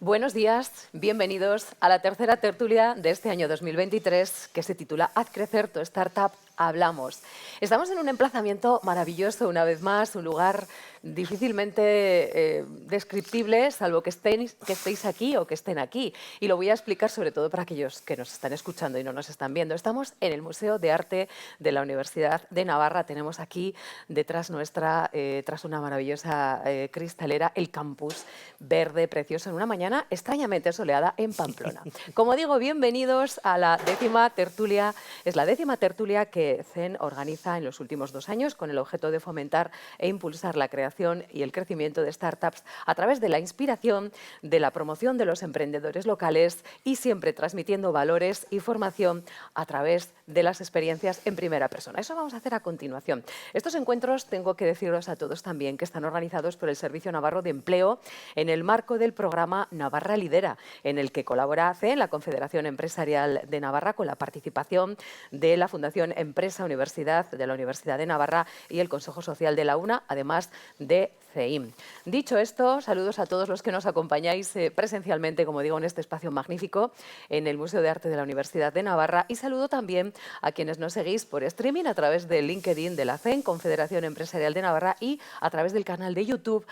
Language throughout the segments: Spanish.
Buenos días, bienvenidos a la tercera tertulia de este año 2023 que se titula Haz crecer tu startup, hablamos. Estamos en un emplazamiento maravilloso una vez más, un lugar difícilmente descriptible, salvo que estéis aquí o que estén aquí. Y lo voy a explicar sobre todo para aquellos que nos están escuchando y no nos están viendo. Estamos en el Museo de Arte de la Universidad de Navarra. Tenemos aquí detrás nuestra, tras una maravillosa cristalera, el campus verde precioso en una mañana extrañamente soleada en Pamplona. Como digo, bienvenidos a la 10ª tertulia. Es la 10ª tertulia que CEN organiza en los últimos 2 años con el objeto de fomentar e impulsar la creación y el crecimiento de startups a través de la inspiración, de la promoción de los emprendedores locales y siempre transmitiendo valores y formación a través de las experiencias en primera persona. Eso vamos a hacer a continuación. Estos encuentros, tengo que deciros a todos también, que están organizados por el Servicio Navarro de Empleo en el marco del programa Navarra Lidera, en el que colabora CEN, la Confederación Empresarial de Navarra, con la participación de la Fundación Empresa Universidad de la Universidad de Navarra y el Consejo Social de la UNA, además de CEIM. Dicho esto, saludos a todos los que nos acompañáis presencialmente, como digo, en este espacio magnífico en el Museo de Arte de la Universidad de Navarra, y saludo también a quienes nos seguís por streaming a través del LinkedIn de la CEN, Confederación Empresarial de Navarra, y a través del canal de YouTube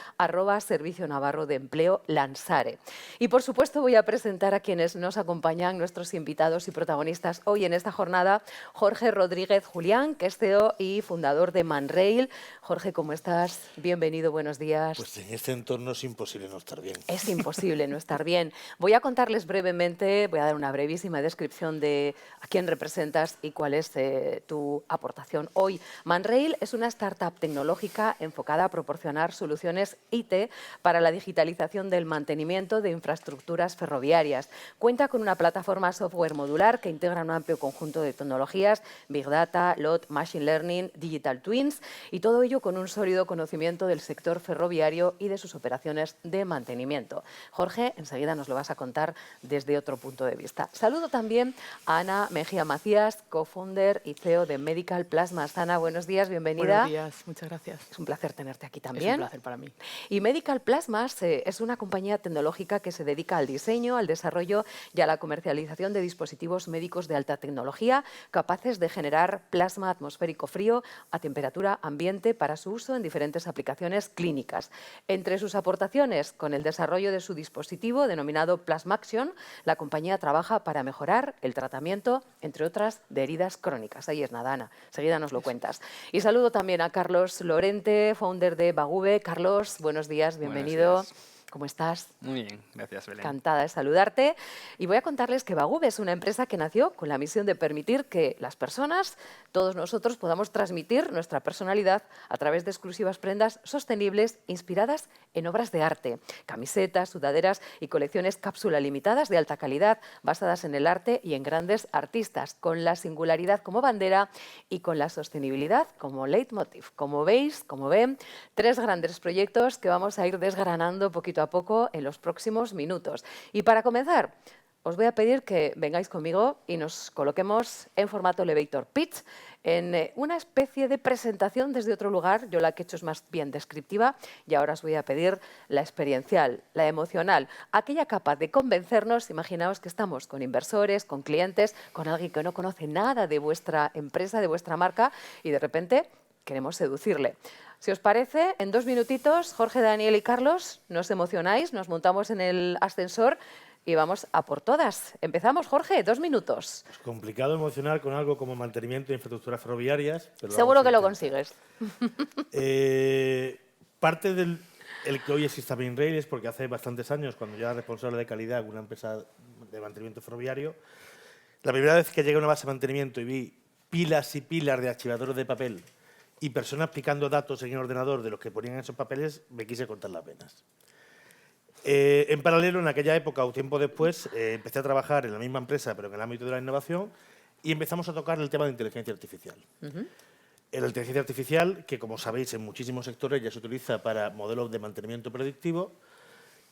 @Servicio Navarro de Empleo Lansare. Y por supuesto voy a presentar a quienes nos acompañan, nuestros invitados y protagonistas hoy en esta jornada. Jorge Rodríguez Julián, que es CEO y fundador de ManRail. Jorge, ¿cómo estás? Bienvenido, buenos días. Pues en este entorno es imposible no estar bien. Es imposible no estar bien. Voy a contarles brevemente, voy a dar una brevísima descripción de a quién representas y cuál es tu aportación hoy. ManRail es una startup tecnológica enfocada a proporcionar soluciones IT para la digitalización del mantenimiento de infraestructuras ferroviarias. Cuenta con una plataforma software modular que integra un amplio conjunto de tecnologías, Big Data, LOT, Machine Learning, Digital Twins, y todo ello con un sólido conocimiento del sector ferroviario y de sus operaciones de mantenimiento. Jorge, enseguida nos lo vas a contar desde otro punto de vista. Saludo también a Ana Mejía Macías, co-founder y CEO de Medical Plasmas. Ana, buenos días, bienvenida. Buenos días, muchas gracias. Es un placer tenerte aquí también. Es un placer para mí. Y Medical Plasmas es una compañía tecnológica que se dedica al diseño, al desarrollo y a la comercialización de dispositivos médicos de alta tecnología capaces de generar plasma atmosférico frío a temperatura ambiente para su uso en diferentes aplicaciones clínicas. Entre sus aportaciones, con el desarrollo de su dispositivo denominado Plasmaxion, la compañía trabaja para mejorar el tratamiento, entre otras, de heridas crónicas. Ahí es nada, Ana. Enseguida nos lo cuentas. Y saludo también a Carlos Lorente, founder de Bagube. Carlos, buenos días, bienvenido. Buenos días. ¿Cómo estás? Muy bien, gracias, Belén. Encantada de saludarte. Y voy a contarles que Bagube es una empresa que nació con la misión de permitir que las personas, todos nosotros, podamos transmitir nuestra personalidad a través de exclusivas prendas sostenibles inspiradas en obras de arte. Camisetas, sudaderas y colecciones cápsula limitadas de alta calidad, basadas en el arte y en grandes artistas, con la singularidad como bandera y con la sostenibilidad como leitmotiv. Como veis, como ven, 3 grandes proyectos que vamos a ir desgranando poquito a poco en los próximos minutos. Y para comenzar, os voy a pedir que vengáis conmigo y nos coloquemos en formato elevator pitch, en una especie de presentación desde otro lugar. Yo la que he hecho es más bien descriptiva, y ahora os voy a pedir la experiencial, la emocional, aquella capaz de convencernos. Imaginaos que estamos con inversores, con clientes, con alguien que no conoce nada de vuestra empresa, de vuestra marca, y de repente queremos seducirle. Si os parece, en 2 minutitos, Jorge, Daniel y Carlos, nos emocionáis, nos montamos en el ascensor y vamos a por todas. Empezamos, Jorge, 2 minutos. Es complicado emocionar con algo como mantenimiento de infraestructuras ferroviarias. Pero seguro que lo consigues. Parte del que hoy exista ManRail es porque hace bastantes años, cuando yo era responsable de calidad en una empresa de mantenimiento ferroviario, la primera vez que llegué a una base de mantenimiento y vi pilas y pilas de archivadores de papel y personas picando datos en el ordenador de los que ponían esos papeles, me quise cortar las venas. En paralelo, en aquella época o tiempo después, empecé a trabajar en la misma empresa, pero en el ámbito de la innovación, y empezamos a tocar el tema de inteligencia artificial. La inteligencia artificial, que como sabéis en muchísimos sectores ya se utiliza para modelos de mantenimiento predictivo,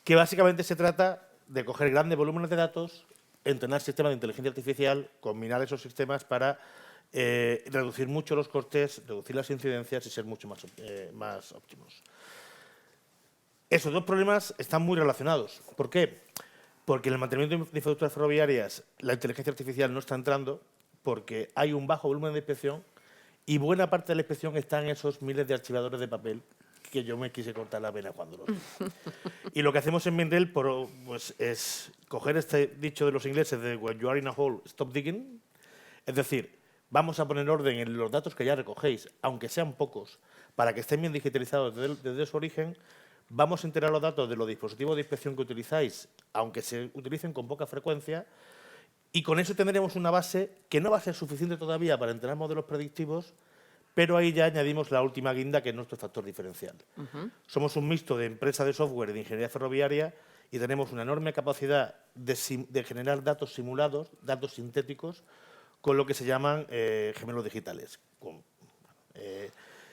que básicamente se trata de coger grandes volúmenes de datos, entrenar sistemas de inteligencia artificial, combinar esos sistemas para reducir mucho los costes, reducir las incidencias y ser mucho más óptimos. Esos 2 problemas están muy relacionados. ¿Por qué? Porque en el mantenimiento de infraestructuras ferroviarias la inteligencia artificial no está entrando porque hay un bajo volumen de inspección y buena parte de la inspección está en esos miles de archivadores de papel que yo me quise cortar la vena cuando los vi. Y lo que hacemos en Mindel pues, es coger este dicho de los ingleses de "when you are in a hole, stop digging". Es decir, vamos a poner orden en los datos que ya recogéis, aunque sean pocos, para que estén bien digitalizados desde su origen. Vamos a integrar los datos de los dispositivos de inspección que utilizáis, aunque se utilicen con poca frecuencia, y con eso tendremos una base que no va a ser suficiente todavía para entrenar modelos predictivos, pero ahí ya añadimos la última guinda, que es nuestro factor diferencial. Somos un mixto de empresa de software y de ingeniería ferroviaria y tenemos una enorme capacidad de generar datos simulados, datos sintéticos, con lo que se llaman gemelos digitales, con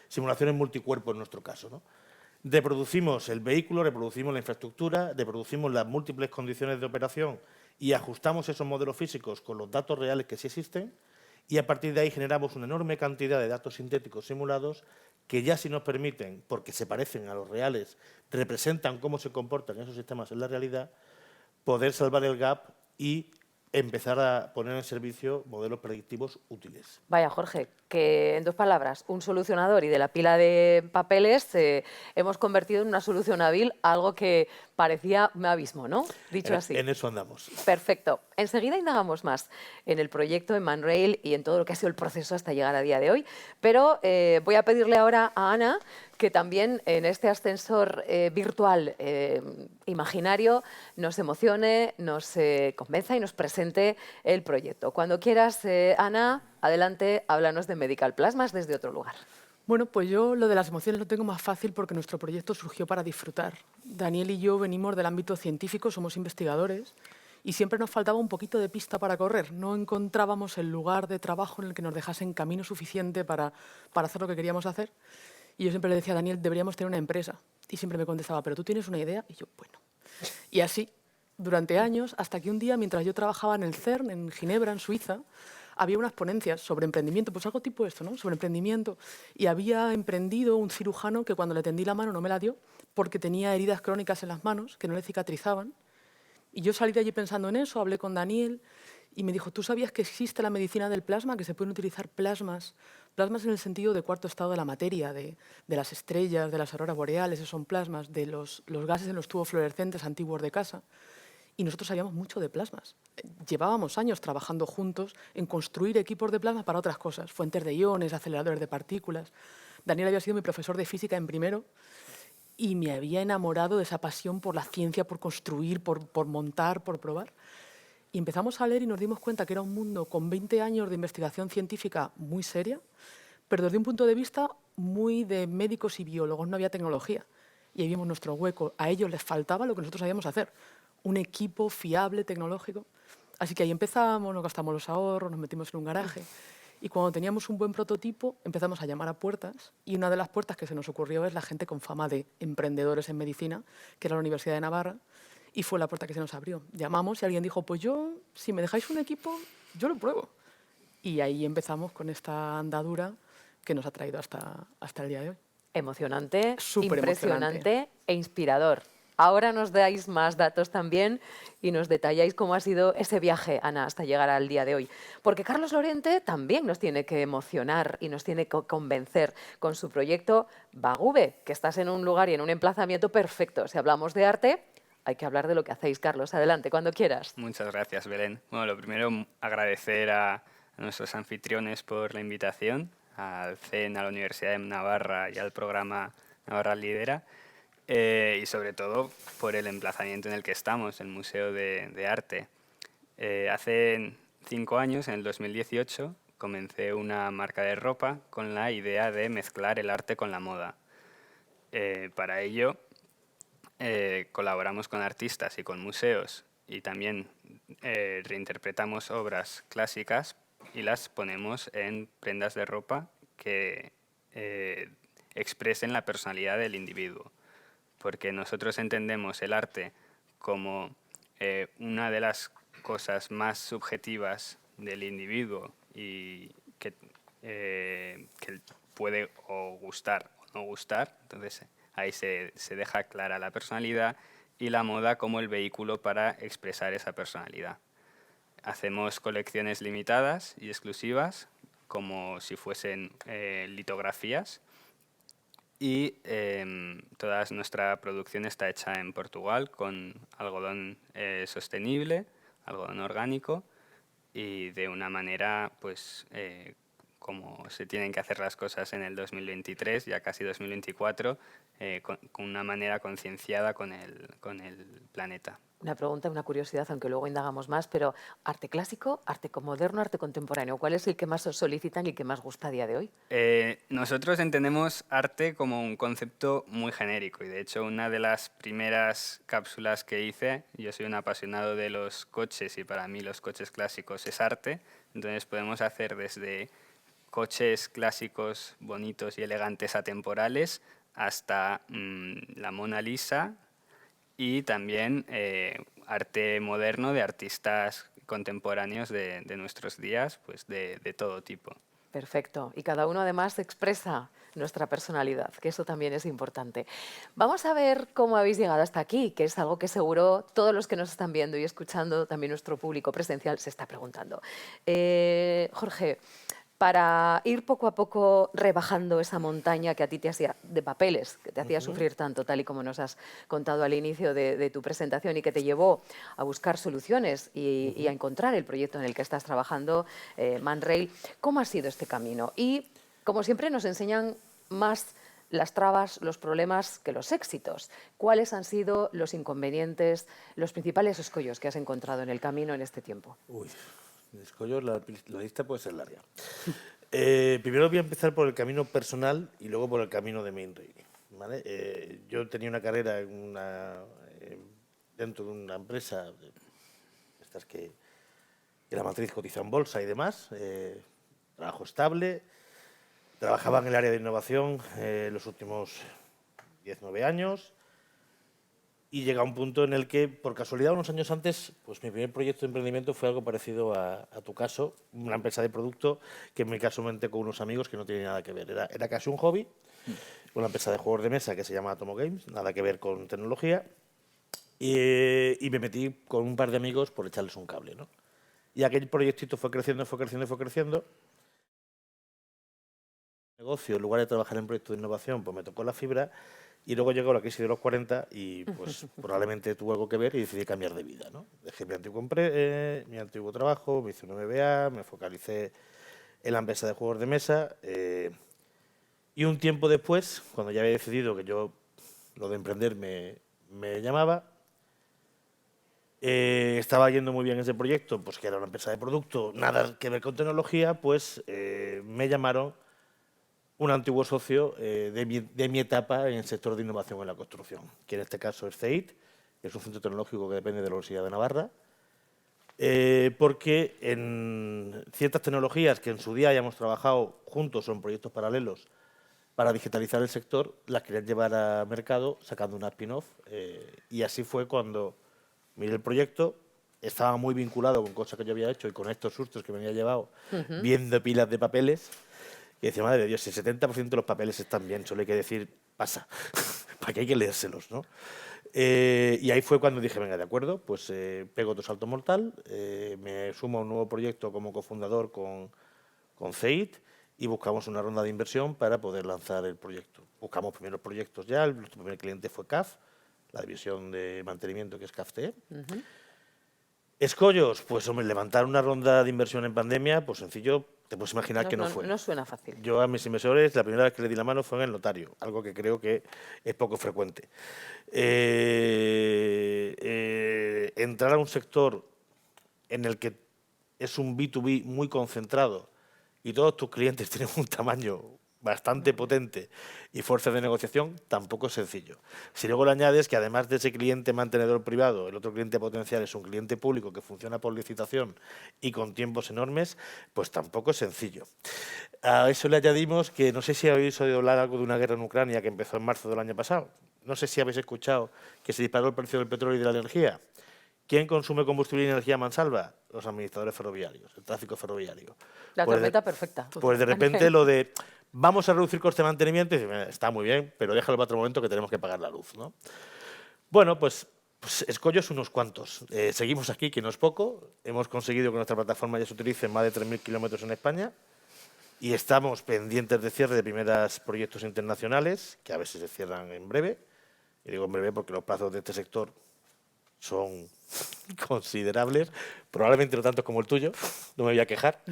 simulaciones multicuerpo en nuestro caso, ¿no? Reproducimos el vehículo, reproducimos la infraestructura, reproducimos las múltiples condiciones de operación y ajustamos esos modelos físicos con los datos reales que sí existen, y a partir de ahí generamos una enorme cantidad de datos sintéticos simulados que ya sí nos permiten, porque se parecen a los reales, representan cómo se comportan esos sistemas en la realidad, poder salvar el gap y empezar a poner en servicio modelos predictivos útiles. Vaya, Jorge, que en 2 palabras, un solucionador y de la pila de papeles hemos convertido en una solución hábil algo que parecía un abismo, ¿no? Dicho así. En eso andamos. Perfecto. Enseguida indagamos más en el proyecto, en ManRail y en todo lo que ha sido el proceso hasta llegar a día de hoy. Pero voy a pedirle ahora a Ana que también en este ascensor virtual imaginario nos emocione, nos convenza y nos presente el proyecto. Cuando quieras, Ana, adelante, háblanos de Medical Plasmas desde otro lugar. Bueno, pues yo lo de las emociones lo tengo más fácil porque nuestro proyecto surgió para disfrutar. Daniel y yo venimos del ámbito científico, somos investigadores y siempre nos faltaba un poquito de pista para correr. No encontrábamos el lugar de trabajo en el que nos dejasen camino suficiente para hacer lo que queríamos hacer. Y yo siempre le decía a Daniel, deberíamos tener una empresa. Y siempre me contestaba, ¿pero tú tienes una idea? Y yo, bueno. Y así, durante años, hasta que un día, mientras yo trabajaba en el CERN, en Ginebra, en Suiza, había unas ponencias sobre emprendimiento, pues algo tipo esto, ¿no? Sobre emprendimiento. Y había emprendido un cirujano que cuando le tendí la mano no me la dio porque tenía heridas crónicas en las manos que no le cicatrizaban. Y yo salí de allí pensando en eso, hablé con Daniel y me dijo, ¿tú sabías que existe la medicina del plasma, que se pueden utilizar plasmas? Plasmas en el sentido de cuarto estado de la materia, de las estrellas, de las auroras boreales, esos son plasmas, de los gases en los tubos fluorescentes antiguos de casa. Y nosotros sabíamos mucho de plasmas. Llevábamos años trabajando juntos en construir equipos de plasma para otras cosas, fuentes de iones, aceleradores de partículas. Daniel había sido mi profesor de física en primero y me había enamorado de esa pasión por la ciencia, por construir, por montar, por probar. Y empezamos a leer y nos dimos cuenta que era un mundo con 20 años de investigación científica muy seria, pero desde un punto de vista muy de médicos y biólogos, no había tecnología. Y ahí vimos nuestro hueco. A ellos les faltaba lo que nosotros sabíamos hacer. Un equipo fiable, tecnológico. Así que ahí empezamos, nos gastamos los ahorros, nos metimos en un garaje. Y cuando teníamos un buen prototipo, empezamos a llamar a puertas. Y una de las puertas que se nos ocurrió es la gente con fama de emprendedores en medicina, que era la Universidad de Navarra. Y fue la puerta que se nos abrió. Llamamos y alguien dijo, pues yo, si me dejáis un equipo, yo lo pruebo. Y ahí empezamos con esta andadura que nos ha traído hasta el día de hoy. Emocionante, Súper impresionante emocionante. e inspirador. Ahora nos dais más datos también y nos detalláis cómo ha sido ese viaje, Ana, hasta llegar al día de hoy. Porque Carlos Lorente también nos tiene que emocionar y nos tiene que convencer con su proyecto Bagube, que estás en un lugar y en un emplazamiento perfecto. Si hablamos de arte, hay que hablar de lo que hacéis. Carlos, adelante, cuando quieras. Muchas gracias, Belén. Bueno, lo primero, agradecer a nuestros anfitriones por la invitación, al CEN, a la Universidad de Navarra y al programa Navarra Lidera. Y sobre todo por el emplazamiento en el que estamos, el Museo de Arte. Hace 5 años, en el 2018, comencé una marca de ropa con la idea de mezclar el arte con la moda. Para ello, colaboramos con artistas y con museos y también reinterpretamos obras clásicas y las ponemos en prendas de ropa que expresen la personalidad del individuo. Porque nosotros entendemos el arte como una de las cosas más subjetivas del individuo y que puede o gustar o no gustar. Entonces ahí se deja clara la personalidad y la moda como el vehículo para expresar esa personalidad. Hacemos colecciones limitadas y exclusivas, como si fuesen litografías, y toda nuestra producción está hecha en Portugal con algodón sostenible, algodón orgánico, y de una manera, pues, como se tienen que hacer las cosas en el 2023, ya casi 2024, con una manera concienciada con el planeta. Una pregunta, una curiosidad, aunque luego indagamos más, pero arte clásico, arte moderno, arte contemporáneo, ¿cuál es el que más os solicitan y que más gusta a día de hoy? Nosotros entendemos arte como un concepto muy genérico y de hecho una de las primeras cápsulas que hice, yo soy un apasionado de los coches y para mí los coches clásicos es arte, entonces podemos hacer desde coches clásicos bonitos y elegantes atemporales hasta la Mona Lisa y también arte moderno de artistas contemporáneos de nuestros días, pues de todo tipo. Perfecto. Y cada uno además expresa nuestra personalidad, que eso también es importante. Vamos a ver cómo habéis llegado hasta aquí, que es algo que seguro todos los que nos están viendo y escuchando, también nuestro público presencial, se está preguntando. Jorge, para ir poco a poco rebajando esa montaña que a ti te hacía de papeles, que te hacía sufrir tanto, tal y como nos has contado al inicio de tu presentación y que te llevó a buscar soluciones y a encontrar el proyecto en el que estás trabajando, Man Rail, ¿cómo ha sido este camino? Y, como siempre, nos enseñan más las trabas, los problemas que los éxitos. ¿Cuáles han sido los inconvenientes, los principales escollos que has encontrado en el camino en este tiempo? Uy, escollos, la lista puede ser larga. Primero voy a empezar por el camino personal y luego por el camino de Man Rail, ¿vale? Yo tenía una carrera dentro de una empresa, estas que la matriz cotiza en bolsa y demás, trabajo estable, trabajaba en el área de innovación los últimos 19 años. Y llega un punto en el que, por casualidad, unos años antes, pues mi primer proyecto de emprendimiento fue algo parecido a tu caso, una empresa de producto que en mi caso monté con unos amigos que no tienen nada que ver. Era casi un hobby, una empresa de juegos de mesa que se llama Atomo Games, nada que ver con tecnología, y me metí con un par de amigos por echarles un cable, ¿no? Y aquel proyectito fue creciendo, fue creciendo, fue creciendo. Negocio, en lugar de trabajar en proyectos de innovación, pues me tocó la fibra. Y luego llegó la crisis de los 40 y pues probablemente tuvo algo que ver y decidí cambiar de vida, ¿no? Dejé mi antiguo trabajo, me hice un MBA, me focalicé en la empresa de juegos de mesa y un tiempo después, cuando ya había decidido que yo lo de emprender me llamaba, estaba yendo muy bien ese proyecto, pues que era una empresa de producto, nada que ver con tecnología, pues me llamaron un antiguo socio de mi etapa en el sector de innovación en la construcción, que en este caso es CEIT, que es un centro tecnológico que depende de la Universidad de Navarra, porque en ciertas tecnologías que en su día hayamos trabajado juntos o en proyectos paralelos para digitalizar el sector, las querían llevar a mercado sacando una spin-off, y así fue cuando miré el proyecto. Estaba muy vinculado con cosas que yo había hecho y con estos sustos que me había llevado viendo pilas de papeles. Y decía, madre de Dios, si el 70% de los papeles están bien, solo hay que decir, pasa, para que hay que leérselos, ¿no? Y ahí fue cuando dije, venga, de acuerdo, pues pego otro salto mortal, me sumo a un nuevo proyecto como cofundador con CEIT y buscamos una ronda de inversión para poder lanzar el proyecto. Buscamos primeros proyectos ya, el primer cliente fue CAF, la división de mantenimiento que es CAFTE. Escollos, pues hombre, levantar una ronda de inversión en pandemia, pues sencillo, te puedes imaginar que no fue. No suena fácil. Yo a mis inversores, la primera vez que le di la mano fue en el notario, algo que creo que es poco frecuente. Entrar a un sector en el que es un B2B muy concentrado y todos tus clientes tienen un tamaño bastante potente y fuerza de negociación, tampoco es sencillo. Si luego le añades que además de ese cliente mantenedor privado, el otro cliente potencial es un cliente público que funciona por licitación y con tiempos enormes, pues tampoco es sencillo. A eso le añadimos que no sé si habéis oído hablar algo de una guerra en Ucrania que empezó en marzo del año pasado. No sé si habéis escuchado que se disparó el precio del petróleo y de la energía. ¿Quién consume combustible y energía a mansalva? Los administradores ferroviarios, el tráfico ferroviario. La tormenta perfecta. Pues de repente lo de vamos a reducir coste de mantenimiento, y dice, está muy bien, pero déjalo para otro momento que tenemos que pagar la luz, ¿no? Bueno, pues Pues escollos unos cuantos. Seguimos aquí, que no es poco. Hemos conseguido que nuestra plataforma ya se utilice en más de 3.000 kilómetros en España y estamos pendientes de cierre de primeros proyectos internacionales, que a ver si se cierran en breve. Y digo en breve porque los plazos de este sector son considerables, probablemente no tanto como el tuyo, no me voy a quejar.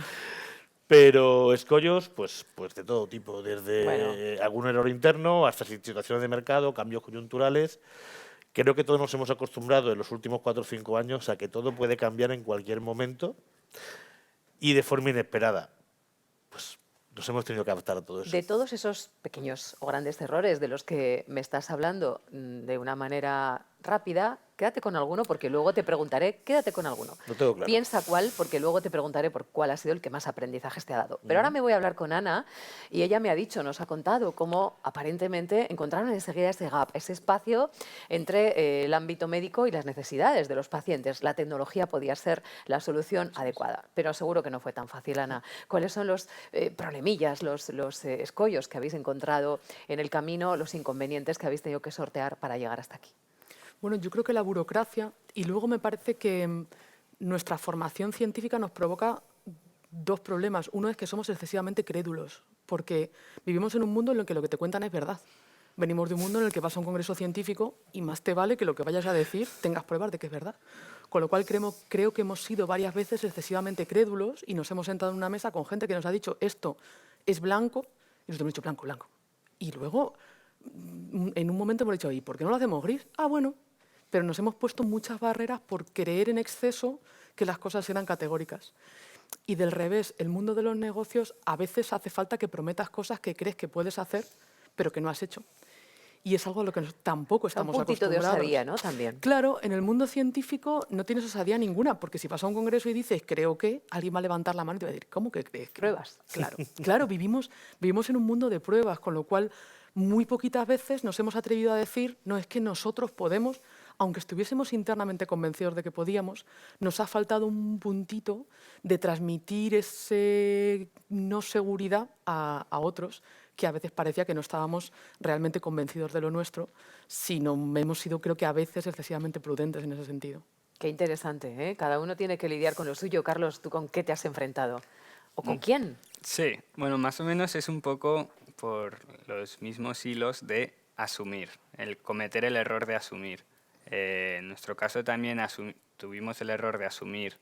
Pero escollos, pues de todo tipo, desde Bueno. algún error interno hasta situaciones de mercado, cambios coyunturales. Creo que todos nos hemos acostumbrado en los últimos 4 o 5 años a que todo puede cambiar en cualquier momento y de forma inesperada. Pues nos hemos tenido que adaptar a todo eso. De todos esos pequeños o grandes errores de los que me estás hablando de una manera rápida, quédate con alguno porque luego te preguntaré, quédate con alguno. Lo tengo claro. Piensa cuál porque luego te preguntaré por cuál ha sido el que más aprendizajes te ha dado. Pero ahora me voy a hablar con Ana y ella me ha dicho, nos ha contado cómo aparentemente encontraron enseguida ese gap, ese espacio entre el ámbito médico y las necesidades de los pacientes. La tecnología podía ser la solución adecuada, pero seguro que no fue tan fácil, Ana. ¿Cuáles son los problemillas, los escollos que habéis encontrado en el camino, los inconvenientes que habéis tenido que sortear para llegar hasta aquí? Bueno, yo creo que la burocracia, y luego me parece que nuestra formación científica nos provoca dos problemas. Uno es que somos excesivamente crédulos, porque vivimos en un mundo en el que lo que te cuentan es verdad. Venimos de un mundo en el que vas a un congreso científico y más te vale que lo que vayas a decir tengas pruebas de que es verdad. Con lo cual creo que hemos sido varias veces excesivamente crédulos y nos hemos sentado en una mesa con gente que nos ha dicho esto es blanco y nosotros hemos dicho blanco, blanco. Y luego, en un momento hemos dicho, ¿y por qué no lo hacemos gris? Ah, bueno. Pero nos hemos puesto muchas barreras por creer en exceso que las cosas eran categóricas. Y del revés, el mundo de los negocios a veces hace falta que prometas cosas que crees que puedes hacer, pero que no has hecho. Y es algo a lo que tampoco estamos acostumbrados. Un puntito de osadía, ¿no? También. Claro, en el mundo científico no tienes osadía ninguna, porque si vas a un congreso y dices, creo que, alguien va a levantar la mano y te va a decir, ¿cómo que crees? Pruebas. Claro, vivimos en un mundo de pruebas, con lo cual muy poquitas veces nos hemos atrevido a decir, no, es que nosotros podemos, aunque estuviésemos internamente convencidos de que podíamos, nos ha faltado un puntito de transmitir esa no seguridad a otros, que a veces parecía que no estábamos realmente convencidos de lo nuestro, sino hemos sido, creo que a veces, excesivamente prudentes en ese sentido. Qué interesante, ¿eh? Cada uno tiene que lidiar con lo suyo. Carlos, ¿tú con qué te has enfrentado? ¿O con quién? Sí, bueno, más o menos es un poco por los mismos hilos de asumir, el cometer el error de asumir. En nuestro caso también tuvimos el error de asumir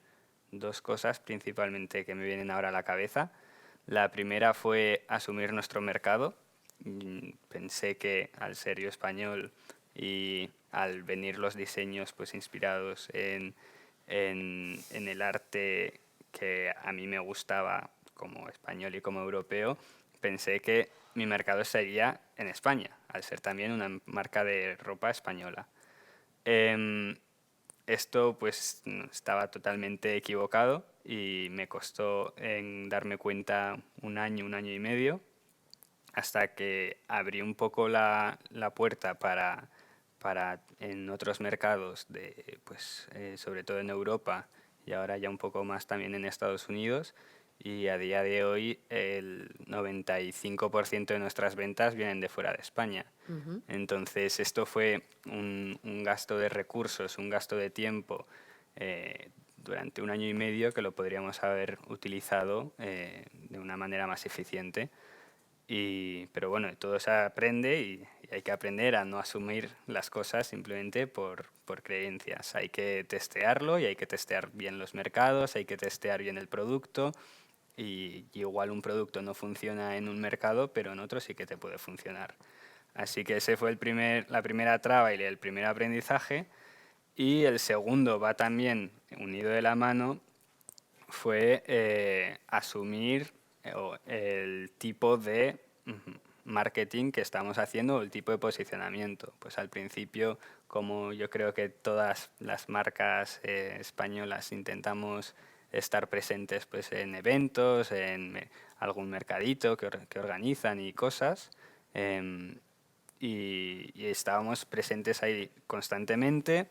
dos cosas principalmente que me vienen ahora a la cabeza. La primera fue asumir nuestro mercado. Pensé que al ser yo español y al venir los diseños pues inspirados en el arte que a mí me gustaba como español y como europeo, pensé que mi mercado sería en España, al ser también una marca de ropa española. Esto pues estaba totalmente equivocado y me costó en darme cuenta un año y medio, hasta que abrí un poco la puerta para en otros mercados, sobre todo en Europa y ahora ya un poco más también en Estados Unidos. Y a día de hoy el 95% de nuestras ventas vienen de fuera de España. Entonces esto fue un gasto de recursos, un gasto de tiempo durante un año y medio que lo podríamos haber utilizado de una manera más eficiente. Pero bueno, todo se aprende y hay que aprender a no asumir las cosas simplemente por creencias. Hay que testearlo y hay que testear bien los mercados, hay que testear bien el producto. Y igual un producto no funciona en un mercado, pero en otro sí que te puede funcionar. Así que ese fue la primera traba y el primer aprendizaje. Y el segundo va también unido de la mano, fue asumir el tipo de marketing que estamos haciendo o el tipo de posicionamiento. Pues al principio, como yo creo que todas las marcas españolas intentamos estar presentes pues, en eventos, en algún mercadito que organizan y cosas, y estábamos presentes ahí constantemente.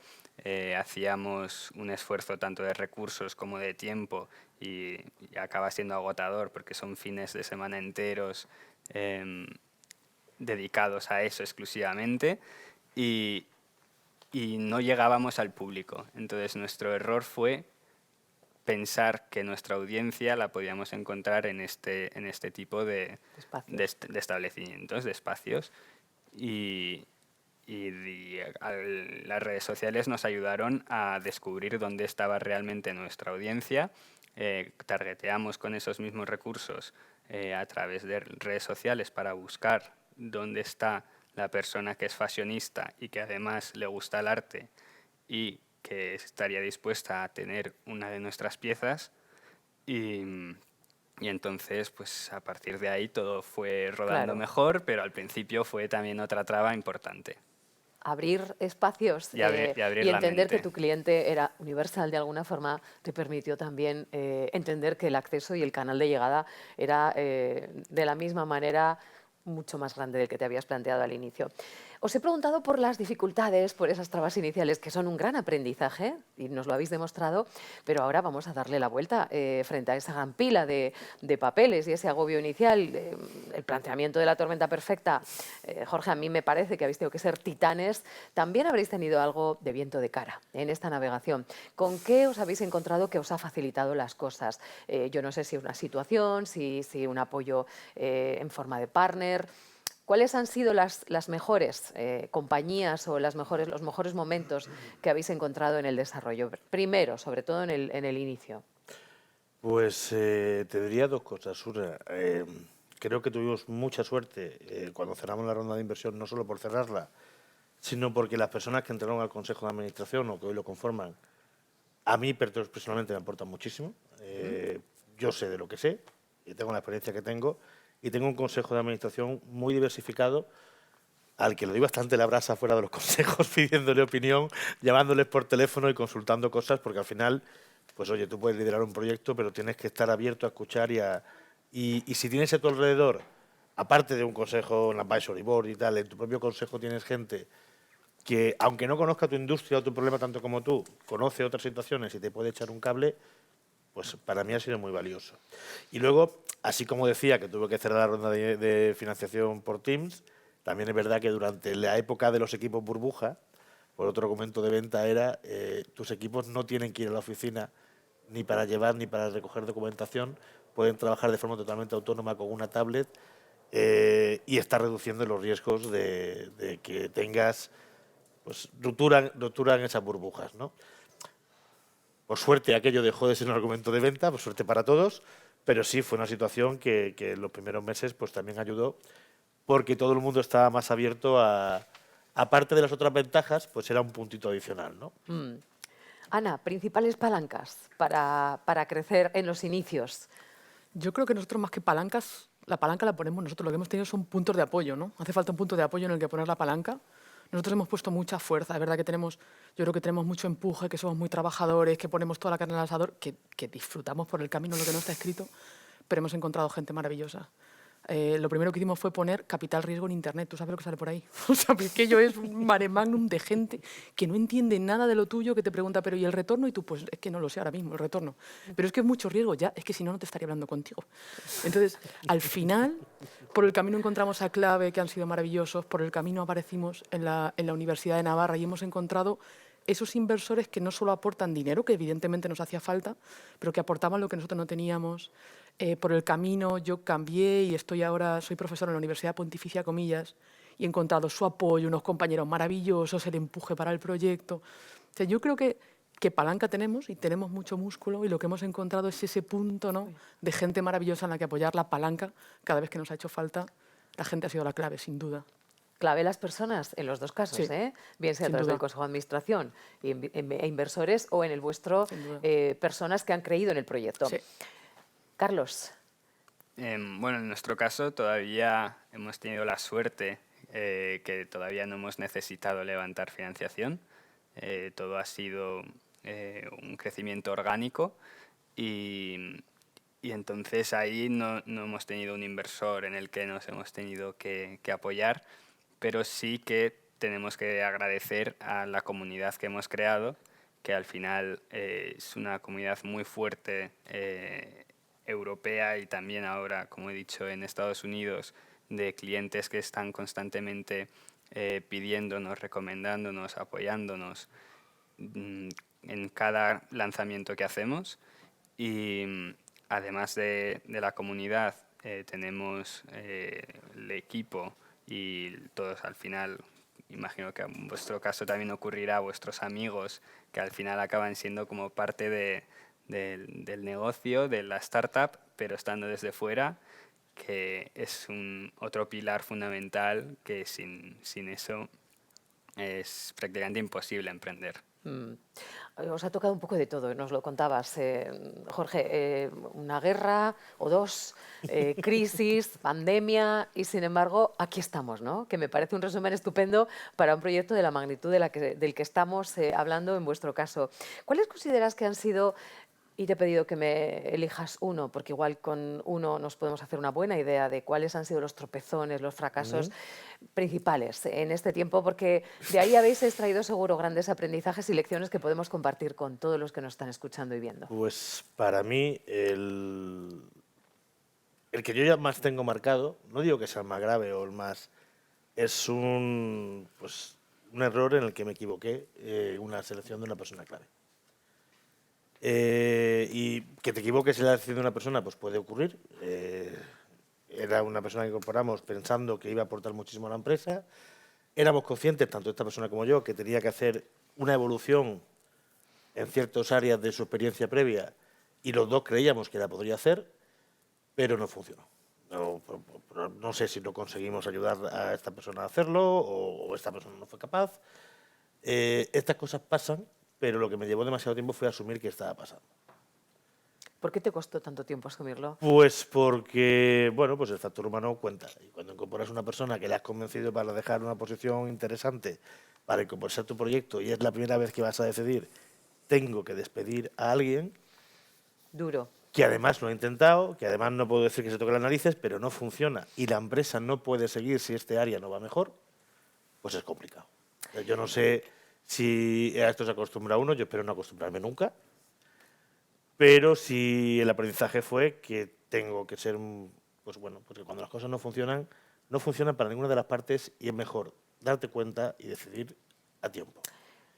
Hacíamos un esfuerzo tanto de recursos como de tiempo y acaba siendo agotador porque son fines de semana enteros dedicados a eso exclusivamente, y y no llegábamos al público. Entonces nuestro error fue pensar que nuestra audiencia la podíamos encontrar en este tipo Espacios. de establecimientos, de espacios. Y, las redes sociales nos ayudaron a descubrir dónde estaba realmente nuestra audiencia. Targeteamos con esos mismos recursos a través de redes sociales para buscar dónde está la persona que es fashionista y que además le gusta el arte y que estaría dispuesta a tener una de nuestras piezas. Y entonces, pues a partir de ahí todo fue rodando Claro. mejor, pero al principio fue también otra traba importante. Abrir espacios Y abrir y la entender que mente. tu cliente era universal de alguna forma te permitió también entender que el acceso y el canal de llegada era de la misma manera mucho más grande del que te habías planteado al inicio. Os he preguntado por las dificultades, por esas trabas iniciales, que son un gran aprendizaje, y nos lo habéis demostrado, pero ahora vamos a darle la vuelta frente a esa gran pila de papeles y ese agobio inicial, el planteamiento de la tormenta perfecta. Jorge, a mí me parece que habéis tenido que ser titanes. También habréis tenido algo de viento de cara en esta navegación. ¿Con qué os habéis encontrado que os ha facilitado las cosas? Yo no sé si una situación, si un apoyo en forma de partner. ¿Cuáles han sido las mejores compañías o los mejores momentos que habéis encontrado en el desarrollo? Primero, sobre todo en el inicio. Pues te diría dos cosas. Una, creo que tuvimos mucha suerte cuando cerramos la ronda de inversión, no solo por cerrarla, sino porque las personas que entraron al Consejo de Administración o que hoy lo conforman, a mí personalmente me aportan muchísimo. Yo sé de lo que sé y tengo la experiencia que tengo y tengo un Consejo de Administración muy diversificado al que le doy bastante la brasa fuera de los consejos, pidiéndole opinión, llamándoles por teléfono y consultando cosas, porque al final, pues oye, tú puedes liderar un proyecto, pero tienes que estar abierto a escuchar y si tienes a tu alrededor, aparte de un consejo, un advisory board y tal, en tu propio consejo tienes gente que, aunque no conozca tu industria o tu problema tanto como tú, conoce otras situaciones y te puede echar un cable, pues para mí ha sido muy valioso. Y luego, así como decía que tuve que cerrar la ronda de financiación por Teams, también es verdad que durante la época de los equipos burbuja, por otro argumento de venta era, tus equipos no tienen que ir a la oficina ni para llevar ni para recoger documentación, pueden trabajar de forma totalmente autónoma con una tablet y está reduciendo los riesgos de que tengas pues, ruptura en esas burbujas, ¿no? Por suerte aquello dejó de ser un argumento de venta, por suerte para todos, pero sí fue una situación que en los primeros meses pues también ayudó porque todo el mundo estaba más abierto a, aparte de las otras ventajas, pues era un puntito adicional, ¿no? Ana, principales palancas para crecer en los inicios. Yo creo que nosotros más que palancas, la palanca la ponemos nosotros, lo que hemos tenido son puntos de apoyo, ¿no? Hace falta un punto de apoyo en el que poner la palanca. Nosotros hemos puesto mucha fuerza, es verdad que tenemos, yo creo que tenemos mucho empuje, que somos muy trabajadores, que ponemos toda la carne al asador, que disfrutamos por el camino lo que no está escrito, pero hemos encontrado gente maravillosa. Lo primero que hicimos fue poner capital riesgo en Internet. ¿Tú sabes lo que sale por ahí? O sea, aquello es un mare magnum de gente que no entiende nada de lo tuyo, que te pregunta, pero ¿y el retorno? Y tú, pues es que no lo sé ahora mismo, el retorno. Pero es que es mucho riesgo, ya, es que si no, no te estaría hablando contigo. Entonces, al final, por el camino encontramos a Clave, que han sido maravillosos, por el camino aparecimos en la Universidad de Navarra y hemos encontrado esos inversores que no solo aportan dinero, que evidentemente nos hacía falta, pero que aportaban lo que nosotros no teníamos. Por el camino yo cambié y soy profesor en la Universidad Pontificia Comillas y he encontrado su apoyo, unos compañeros maravillosos, el empuje para el proyecto. O sea, yo creo que palanca tenemos y tenemos mucho músculo y lo que hemos encontrado es ese punto, ¿no?, de gente maravillosa en la que apoyar la palanca cada vez que nos ha hecho falta. La gente ha sido la clave, sin duda. Clave las personas en los dos casos, Sí, bien sea a sin través duda. del Consejo de Administración e inversores o en el vuestro, Sin duda. personas que han creído en el proyecto. Sí. Carlos. Bueno, en nuestro caso todavía hemos tenido la suerte que todavía no hemos necesitado levantar financiación. Todo ha sido un crecimiento orgánico y entonces ahí no hemos tenido un inversor en el que nos hemos tenido que apoyar, pero sí que tenemos que agradecer a la comunidad que hemos creado, que al final es una comunidad muy fuerte europea y también ahora, como he dicho, en Estados Unidos, de clientes que están constantemente pidiéndonos, recomendándonos, apoyándonos en cada lanzamiento que hacemos. Y además de la comunidad, tenemos el equipo y todos al final, imagino que en vuestro caso también ocurrirá, vuestros amigos, que al final acaban siendo como parte del negocio, de la startup, pero estando desde fuera, que es otro pilar fundamental que sin eso es prácticamente imposible emprender. Os ha tocado un poco de todo, nos lo contabas, Jorge, una guerra o dos, crisis, pandemia y sin embargo aquí estamos, ¿no? Que me parece un resumen estupendo para un proyecto de la magnitud del que estamos hablando en vuestro caso. ¿Cuáles consideras que han sido, y te he pedido que me elijas uno, porque igual con uno nos podemos hacer una buena idea de cuáles han sido los tropezones, los fracasos principales en este tiempo, porque de ahí habéis extraído seguro grandes aprendizajes y lecciones que podemos compartir con todos los que nos están escuchando y viendo? Pues para mí, el que yo ya más tengo marcado, no digo que sea el más grave o el más, es un error en el que me equivoqué, una selección de una persona clave. Y que te equivoques en la elección de una persona, pues puede ocurrir. Era una persona que incorporamos pensando que iba a aportar muchísimo a la empresa. Éramos conscientes, tanto esta persona como yo, que tenía que hacer una evolución en ciertas áreas de su experiencia previa y los dos creíamos que la podría hacer, pero no funcionó. No sé si no conseguimos ayudar a esta persona a hacerlo o esta persona no fue capaz. Estas cosas pasan, pero lo que me llevó demasiado tiempo fue asumir que estaba pasando. ¿Por qué te costó tanto tiempo asumirlo? Pues porque, bueno, pues el factor humano cuenta. Y cuando incorporas a una persona que le has convencido para dejar una posición interesante, para incorporarse a tu proyecto, y es la primera vez que vas a decidir, tengo que despedir a alguien. Duro. Que además lo he intentado, que además no puedo decir que se toque las narices, pero no funciona. Y la empresa no puede seguir si este área no va mejor, pues es complicado. Yo no sé si a esto se acostumbra uno, yo espero no acostumbrarme nunca. Pero sí el aprendizaje fue que tengo que ser, pues bueno, porque cuando las cosas no funcionan para ninguna de las partes y es mejor darte cuenta y decidir a tiempo.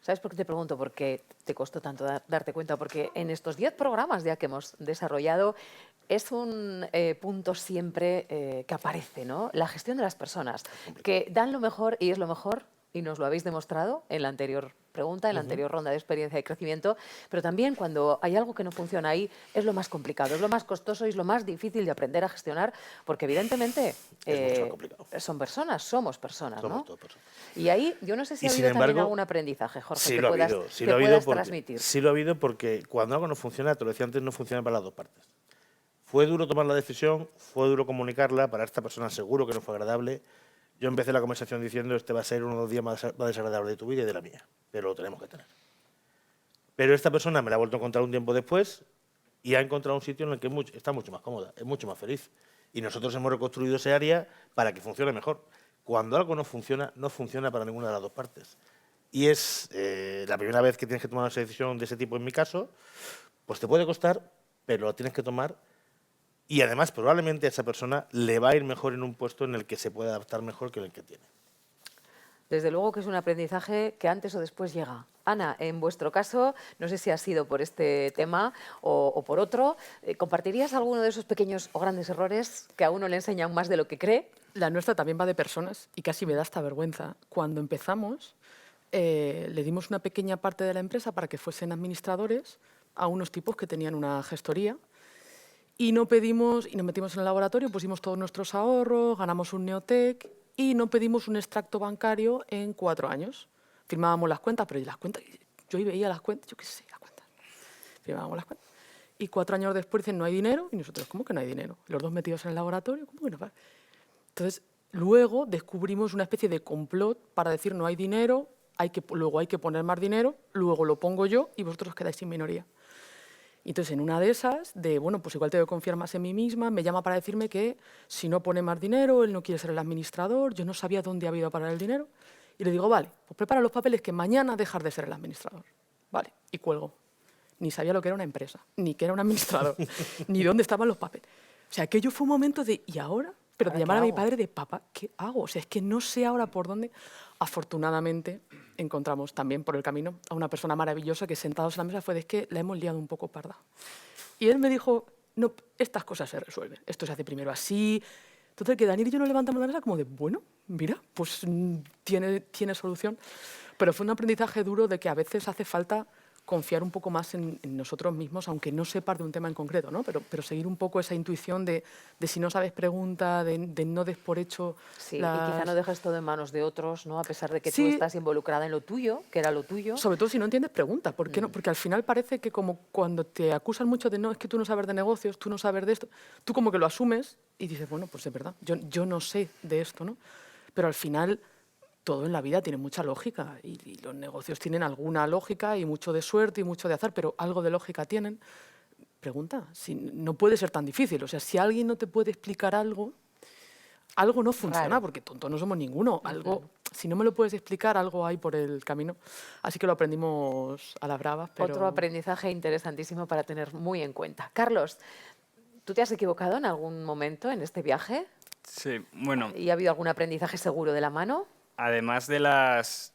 ¿Sabes por qué te pregunto? ¿Por qué te costó tanto darte cuenta? Porque en estos 10 programas ya que hemos desarrollado es un punto siempre que aparece, ¿no? La gestión de las personas, que dan lo mejor y es lo mejor, y nos lo habéis demostrado en la anterior pregunta, en la anterior ronda de experiencia y crecimiento, pero también cuando hay algo que no funciona ahí es lo más complicado, es lo más costoso y es lo más difícil de aprender a gestionar, porque evidentemente Es mucho más complicado. son personas, somos personas, Somos ¿no? todas personas. Y ahí yo no sé si Y ha sin habido también embargo, algún aprendizaje, Jorge, sí que lo ha puedas, habido, sí que lo ha habido puedas porque, transmitir. sí lo ha habido porque cuando algo no funciona, te lo decía antes, no funciona para las dos partes. Fue duro tomar la decisión, fue duro comunicarla, para esta persona seguro que no fue agradable. Yo empecé la conversación diciendo este va a ser uno de los días más desagradables de tu vida y de la mía, pero lo tenemos que tener. Pero esta persona me la ha vuelto a encontrar un tiempo después y ha encontrado un sitio en el que está mucho más cómoda, es mucho más feliz. Y nosotros hemos reconstruido ese área para que funcione mejor. Cuando algo no funciona para ninguna de las dos partes. Y es la primera vez que tienes que tomar una decisión de ese tipo en mi caso, pues te puede costar, pero lo tienes que tomar. Y además probablemente a esa persona le va a ir mejor en un puesto en el que se puede adaptar mejor que en el que tiene. Desde luego que es un aprendizaje que antes o después llega. Ana, en vuestro caso, no sé si ha sido por este tema o por otro, ¿compartirías alguno de esos pequeños o grandes errores que a uno le enseñan más de lo que cree? La nuestra también va de personas y casi me da hasta vergüenza. Cuando empezamos, le dimos una pequeña parte de la empresa para que fuesen administradores a unos tipos que tenían una gestoría y no pedimos, y nos metimos en el laboratorio, pusimos todos nuestros ahorros, ganamos un Neotec y no pedimos un extracto bancario en 4 años. Firmábamos las cuentas, pero las cuentas, yo ahí veía las cuentas, yo qué sé, las cuentas. Firmábamos las cuentas. Y 4 años después dicen, no hay dinero, y nosotros, ¿cómo que no hay dinero? Los dos metidos en el laboratorio, ¿cómo que no? Entonces, luego descubrimos una especie de complot para decir, no hay dinero, luego hay que poner más dinero, luego lo pongo yo y vosotros quedáis sin minoría. Y entonces, en una de esas, bueno, pues igual tengo que confiar más en mí misma, me llama para decirme que si no pone más dinero, él no quiere ser el administrador, yo no sabía dónde había ido a parar el dinero. Y le digo, vale, pues prepara los papeles que mañana dejar de ser el administrador. Vale, y cuelgo. Ni sabía lo que era una empresa, ni que era un administrador, ni dónde estaban los papeles. O sea, aquello fue un momento de, ¿y ahora? Pero de ¿Ahora qué llamar a mi hago? padre de papá, ¿qué hago? O sea, es que no sé ahora por dónde. Afortunadamente encontramos también por el camino a una persona maravillosa que sentados en la mesa fue de es que la hemos liado un poco parda. Y él me dijo, no, estas cosas se resuelven. Esto se hace primero así. Entonces, que Daniel y yo nos levantamos la mesa como de, bueno, mira, pues tiene solución. Pero fue un aprendizaje duro de que a veces hace falta confiar un poco más en nosotros mismos, aunque no sepas de un tema en concreto, ¿no? Pero seguir un poco esa intuición de si no sabes, pregunta, de no des por hecho Sí, y quizá no las... dejes todo en manos de otros, ¿no? A pesar de que tú Sí, estás involucrada en lo tuyo, que era lo tuyo. sobre todo si no entiendes, pregunta. ¿Por qué no? Porque al final parece que como cuando te acusan mucho de no, es que tú no sabes de negocios, tú no sabes de esto, tú como que lo asumes y dices, bueno, pues es verdad, yo no sé de esto, ¿no? Pero al final todo en la vida tiene mucha lógica y los negocios tienen alguna lógica y mucho de suerte y mucho de azar, pero algo de lógica tienen. Pregunta, si, no puede ser tan difícil. O sea, si alguien no te puede explicar algo, algo no funciona, Raro. porque tontos no somos ninguno. Algo, si no me lo puedes explicar, algo hay por el camino. Así que lo aprendimos a las bravas, pero... Otro aprendizaje interesantísimo para tener muy en cuenta. Carlos, ¿tú te has equivocado en algún momento en este viaje? Sí, bueno, ¿Y ha habido algún aprendizaje seguro de la mano? además de las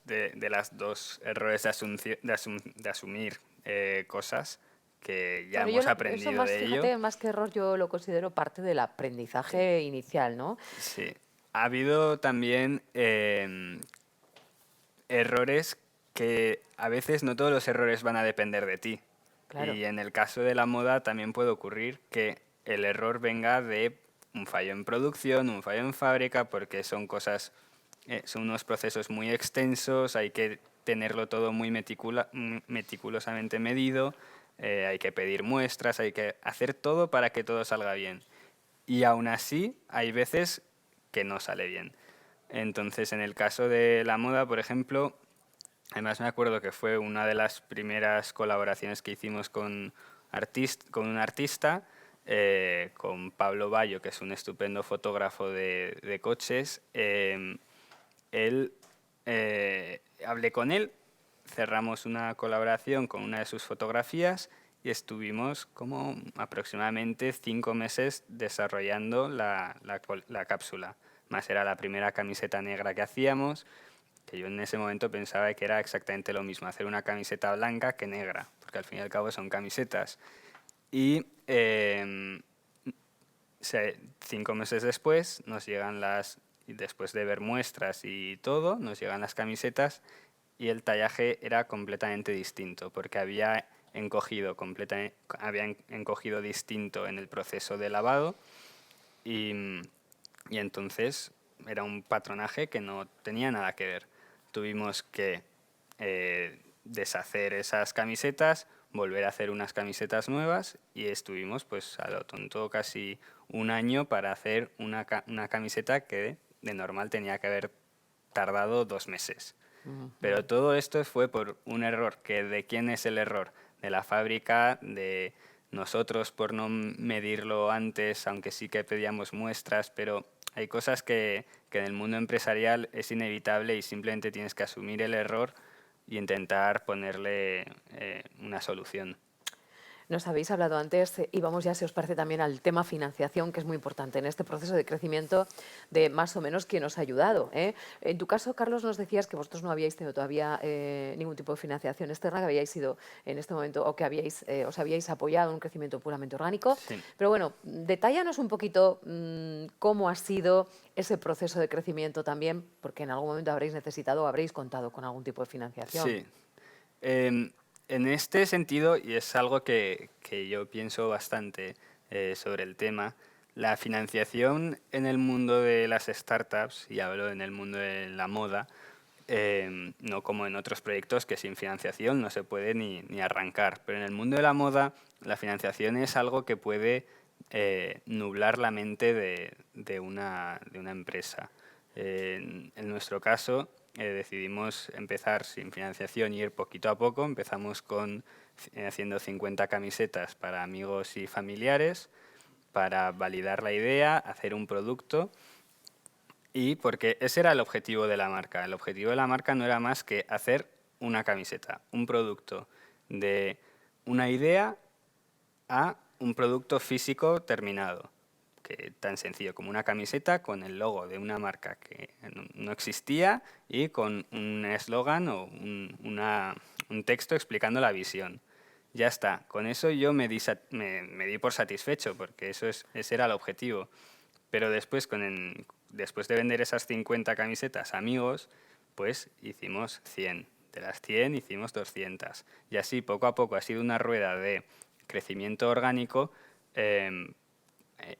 dos errores de asumir cosas que ya Bueno, hemos eso aprendido más, de ello, fíjate, más que error, yo lo considero parte del aprendizaje inicial, ¿no? sí. Ha habido también errores que a veces no todos los errores van a depender de ti. Claro. Y en el caso de la moda también puede ocurrir que el error venga de un fallo en producción, un fallo en fábrica, porque son cosas, son unos procesos muy extensos, hay que tenerlo todo muy meticulosamente medido, hay que pedir muestras, hay que hacer todo para que todo salga bien. Y aún así hay veces que no sale bien. Entonces, en el caso de la moda, por ejemplo, además me acuerdo que fue una de las primeras colaboraciones que hicimos con un artista, con Pablo Bayo, que es un estupendo fotógrafo de coches. Hablé con él, cerramos una colaboración con una de sus fotografías y estuvimos como aproximadamente 5 meses desarrollando la cápsula. Más era la primera camiseta negra que hacíamos, que yo en ese momento pensaba que era exactamente lo mismo, hacer una camiseta blanca que negra, porque al fin y al cabo son camisetas. Y 5 meses después y después de ver muestras y todo, nos llegan las camisetas y el tallaje era completamente distinto, porque había encogido distinto en el proceso de lavado y, y entonces era un patronaje que no tenía nada que ver. Tuvimos que deshacer esas camisetas, volver a hacer unas camisetas nuevas y estuvimos pues a lo tonto casi un año para hacer una camiseta que de normal tenía que haber tardado 2 meses. Pero todo esto fue por un error. ¿De quién es el error? De la fábrica, de nosotros por no medirlo antes, aunque sí que pedíamos muestras, pero hay cosas que en el mundo empresarial es inevitable y simplemente tienes que asumir el error y intentar ponerle una solución. Nos habéis hablado antes y vamos ya, si os parece, también al tema financiación, que es muy importante en este proceso de crecimiento de más o menos quién os ha ayudado, ¿eh? En tu caso, Carlos, nos decías que vosotros no habíais tenido todavía ningún tipo de financiación externa, que habíais sido en este momento o que os habíais apoyado en un crecimiento puramente orgánico. Sí. Pero bueno, detállanos un poquito cómo ha sido ese proceso de crecimiento también, porque en algún momento habréis necesitado o habréis contado con algún tipo de financiación. Sí. En este sentido, y es algo que yo pienso bastante sobre el tema, la financiación en el mundo de las startups, y hablo en el mundo de la moda, no como en otros proyectos que sin financiación no se puede ni arrancar, pero en el mundo de la moda la financiación es algo que puede nublar la mente de una empresa. En nuestro caso, decidimos empezar sin financiación y ir poquito a poco. Empezamos haciendo 50 camisetas para amigos y familiares para validar la idea, hacer un producto y porque ese era el objetivo de la marca. El objetivo de la marca no era más que hacer una camiseta, un producto de una idea a un producto físico terminado, que tan sencillo como una camiseta con el logo de una marca que no existía y con un eslogan o un texto explicando la visión. Ya está, con eso yo me di por satisfecho, porque ese era el objetivo. Pero después, después de vender esas 50 camisetas a amigos, pues hicimos 100. De las 100 hicimos 200. Y así, poco a poco, ha sido una rueda de crecimiento orgánico.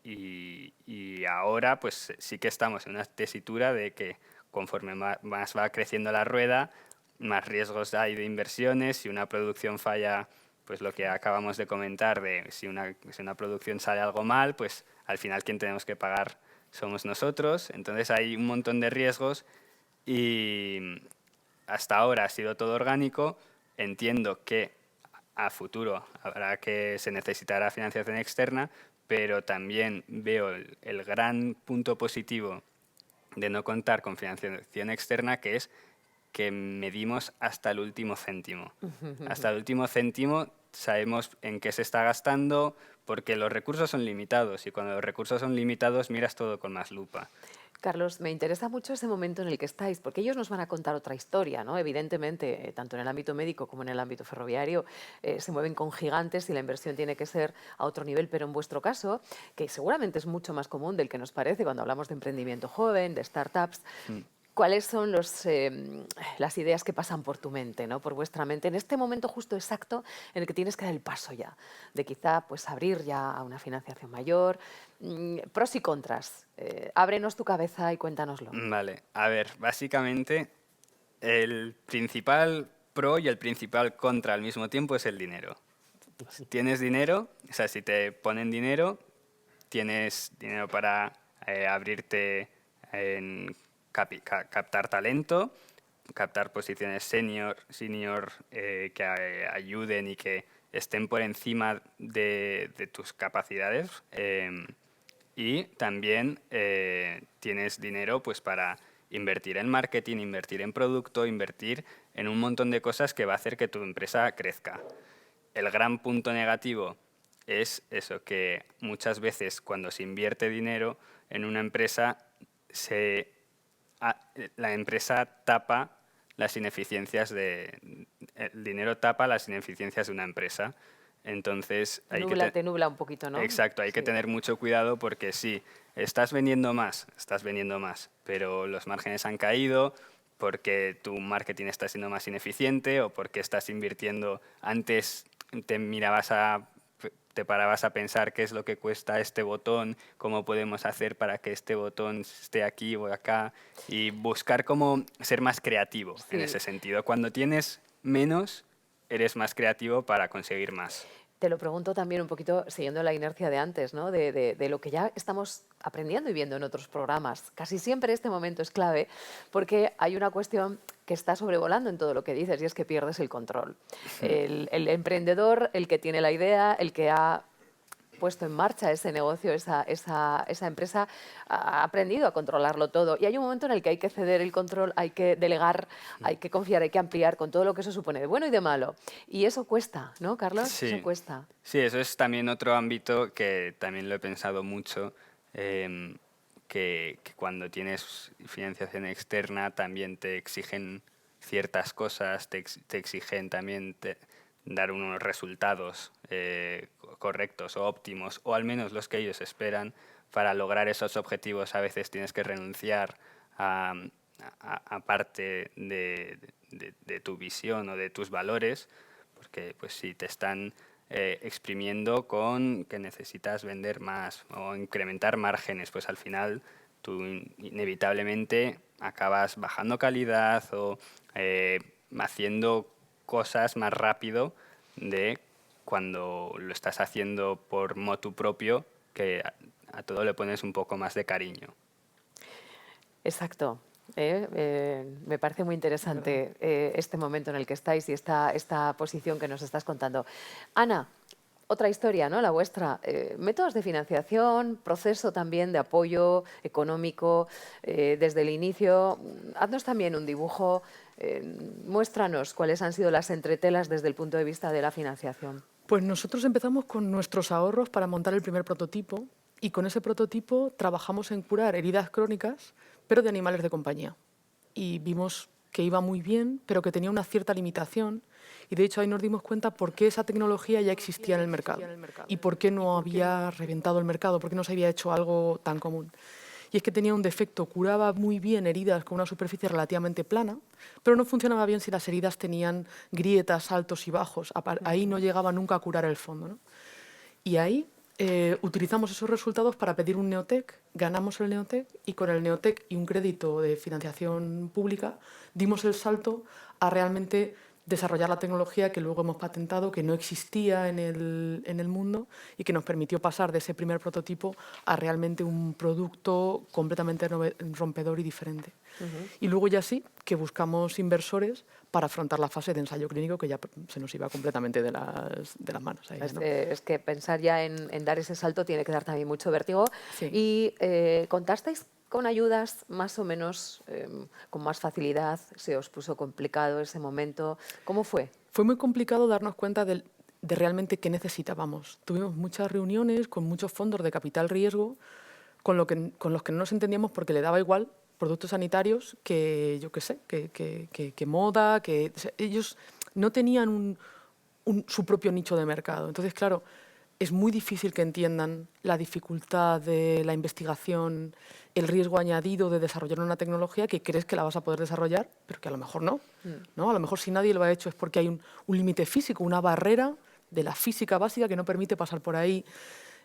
Y ahora, pues sí que estamos en una tesitura de que conforme más va creciendo la rueda, más riesgos hay de inversiones. Si una producción falla, pues lo que acabamos de comentar, de si una producción sale algo mal, pues al final quien tenemos que pagar somos nosotros. Entonces hay un montón de riesgos y hasta ahora ha sido todo orgánico. Entiendo que a futuro se necesitará financiación externa, pero también veo el gran punto positivo de no contar con financiación externa, que es que medimos hasta el último céntimo. Hasta el último céntimo sabemos en qué se está gastando, porque los recursos son limitados y cuando los recursos son limitados miras todo con más lupa. Carlos, me interesa mucho ese momento en el que estáis, porque ellos nos van a contar otra historia, ¿no? Evidentemente, tanto en el ámbito médico como en el ámbito ferroviario, se mueven con gigantes y la inversión tiene que ser a otro nivel, pero en vuestro caso, que seguramente es mucho más común del que nos parece cuando hablamos de emprendimiento joven, de startups, ¿cuáles son las ideas que pasan por tu mente, ¿no? Por vuestra mente, en este momento justo exacto en el que tienes que dar el paso ya, de quizá pues, abrir ya a una financiación mayor? Pros y contras. Ábrenos tu cabeza y cuéntanoslo. Vale, a ver, básicamente el principal pro y el principal contra al mismo tiempo es el dinero. Tienes dinero, o sea, si te ponen dinero, tienes dinero para abrirte en captar talento, captar posiciones senior que ayuden y que estén por encima de tus capacidades. Y también tienes dinero pues, para invertir en marketing, invertir en producto, invertir en un montón de cosas que va a hacer que tu empresa crezca. El gran punto negativo es eso, que muchas veces cuando se invierte dinero en una empresa, la empresa tapa las ineficiencias el dinero tapa las ineficiencias de una empresa. Entonces Te nubla un poquito, ¿no? Exacto, hay que tener mucho cuidado porque sí, estás vendiendo más, pero los márgenes han caído porque tu marketing está siendo más ineficiente o porque estás invirtiendo. Antes te parabas a pensar qué es lo que cuesta este botón, cómo podemos hacer para que este botón esté aquí o acá, y buscar cómo ser más creativo en ese sentido. Cuando tienes menos, eres más creativo para conseguir más. Te lo pregunto también un poquito siguiendo la inercia de antes, ¿no? de lo que ya estamos aprendiendo y viendo en otros programas. Casi siempre este momento es clave porque hay una cuestión que está sobrevolando en todo lo que dices y es que pierdes el control. El emprendedor, el que tiene la idea, el que ha puesto en marcha ese negocio, esa empresa, ha aprendido a controlarlo todo. Y hay un momento en el que hay que ceder el control, hay que delegar, hay que confiar, hay que ampliar con todo lo que eso supone, de bueno y de malo. Y eso cuesta, ¿no, Carlos? Sí. Eso cuesta. Sí, eso es también otro ámbito que también lo he pensado mucho, que cuando tienes financiación externa también te exigen ciertas cosas, te exigen también dar unos resultados correctos o óptimos, o al menos los que ellos esperan. Para lograr esos objetivos a veces tienes que renunciar a parte de tu visión o de tus valores, porque pues si te están exprimiendo con que necesitas vender más o incrementar márgenes, pues al final tú inevitablemente acabas bajando calidad o haciendo cosas más rápido de cuando lo estás haciendo por motu propio, que a todo le pones un poco más de cariño. Exacto. Me parece muy interesante este momento en el que estáis y esta posición que nos estás contando. Ana, otra historia, ¿no? La vuestra. Métodos de financiación, proceso también de apoyo económico desde el inicio. Haznos también un dibujo. Muéstranos cuáles han sido las entretelas desde el punto de vista de la financiación. Pues nosotros empezamos con nuestros ahorros para montar el primer prototipo Y con ese prototipo trabajamos en curar heridas crónicas, pero de animales de compañía. Y vimos que iba muy bien, pero que tenía una cierta limitación. Y de hecho ahí nos dimos cuenta por qué esa tecnología ya existía en el mercado y por qué no había reventado el mercado, por qué no se había hecho algo tan común. Y es que tenía un defecto, curaba muy bien heridas con una superficie relativamente plana, pero no funcionaba bien si las heridas tenían grietas, altos y bajos. Ahí no llegaba nunca a curar el fondo, ¿no? Y ahí utilizamos esos resultados para pedir un Neotec, ganamos el Neotec y con el Neotec y un crédito de financiación pública dimos el salto a realmente desarrollar la tecnología que luego hemos patentado, que no existía en el mundo y que nos permitió pasar de ese primer prototipo a realmente un producto completamente rompedor y diferente. Y luego ya sí que buscamos inversores para afrontar la fase de ensayo clínico que ya se nos iba completamente de las manos. Ahí, ¿no? Es que pensar ya en dar ese salto tiene que dar también mucho vértigo. Sí. Y contasteis con ayudas más o menos con más facilidad, se os puso complicado ese momento. ¿Cómo fue? Fue muy complicado darnos cuenta de realmente qué necesitábamos. Tuvimos muchas reuniones con muchos fondos de capital riesgo con los que no nos entendíamos porque le daba igual productos sanitarios que, yo qué sé, que moda, que o sea, ellos no tenían su propio nicho de mercado. Entonces, claro, es muy difícil que entiendan la dificultad de la investigación, el riesgo añadido de desarrollar una tecnología que crees que la vas a poder desarrollar, pero que a lo mejor no. ¿No? A lo mejor si nadie lo ha hecho es porque hay un límite físico, una barrera de la física básica que no permite pasar por ahí.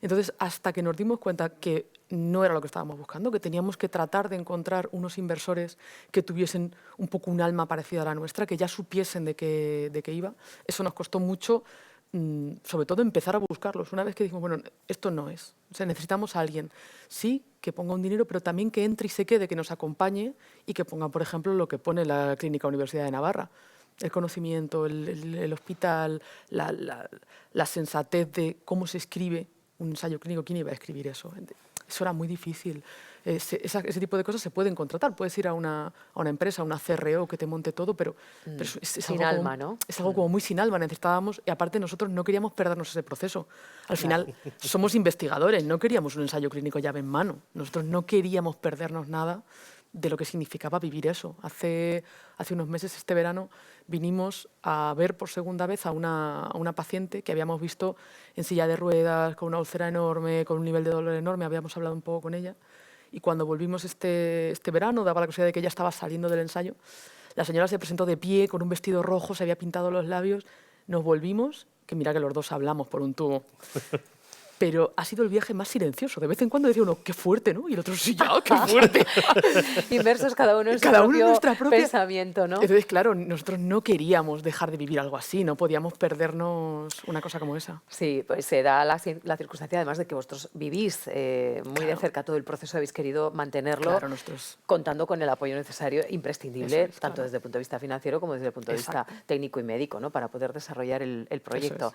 Entonces, hasta que nos dimos cuenta que no era lo que estábamos buscando, que teníamos que tratar de encontrar unos inversores que tuviesen un poco un alma parecida a la nuestra, que ya supiesen de qué iba, eso nos costó mucho, sobre todo empezar a buscarlos. Una vez que dijimos, bueno, esto no es. O sea, necesitamos a alguien, sí, que ponga un dinero, pero también que entre y se quede, que nos acompañe y que ponga, por ejemplo, lo que pone la Clínica Universidad de Navarra. El conocimiento, el hospital, la sensatez de cómo se escribe un ensayo clínico. ¿Quién iba a escribir eso? Eso era muy difícil. Ese tipo de cosas se pueden contratar. Puedes ir a una empresa, a una CRO que te monte todo, pero es sin algo alma, como, ¿no? es algo como muy sin alma. Necesitábamos, y aparte nosotros no queríamos perdernos ese proceso. Al final somos investigadores, no queríamos un ensayo clínico llave en mano. Nosotros no queríamos perdernos nada de lo que significaba vivir eso. Hace unos meses, este verano, vinimos a ver por segunda vez a una paciente que habíamos visto en silla de ruedas, con una úlcera enorme, con un nivel de dolor enorme. Habíamos hablado un poco con ella. Y cuando volvimos este verano, daba la casualidad de que ella estaba saliendo del ensayo, la señora se presentó de pie, con un vestido rojo, se había pintado los labios. Nos volvimos, que mira que los dos hablamos por un tubo. Pero ha sido el viaje más silencioso. De vez en cuando decía uno, qué fuerte, ¿no? Y el otro, sí, ya, qué fuerte. Inversos cada uno en su Cada uno en propio nuestra propia pensamiento, ¿no? Entonces, claro, nosotros no queríamos dejar de vivir algo así, no podíamos perdernos una cosa como esa. Sí, pues se da la circunstancia además de que vosotros vivís muy de cerca todo el proceso, habéis querido mantenerlo Claro, nosotros. contando con el apoyo necesario, imprescindible, Eso es, tanto claro. desde el punto de vista financiero como desde el punto de vista Exacto. técnico y médico, ¿no? Para poder desarrollar el proyecto.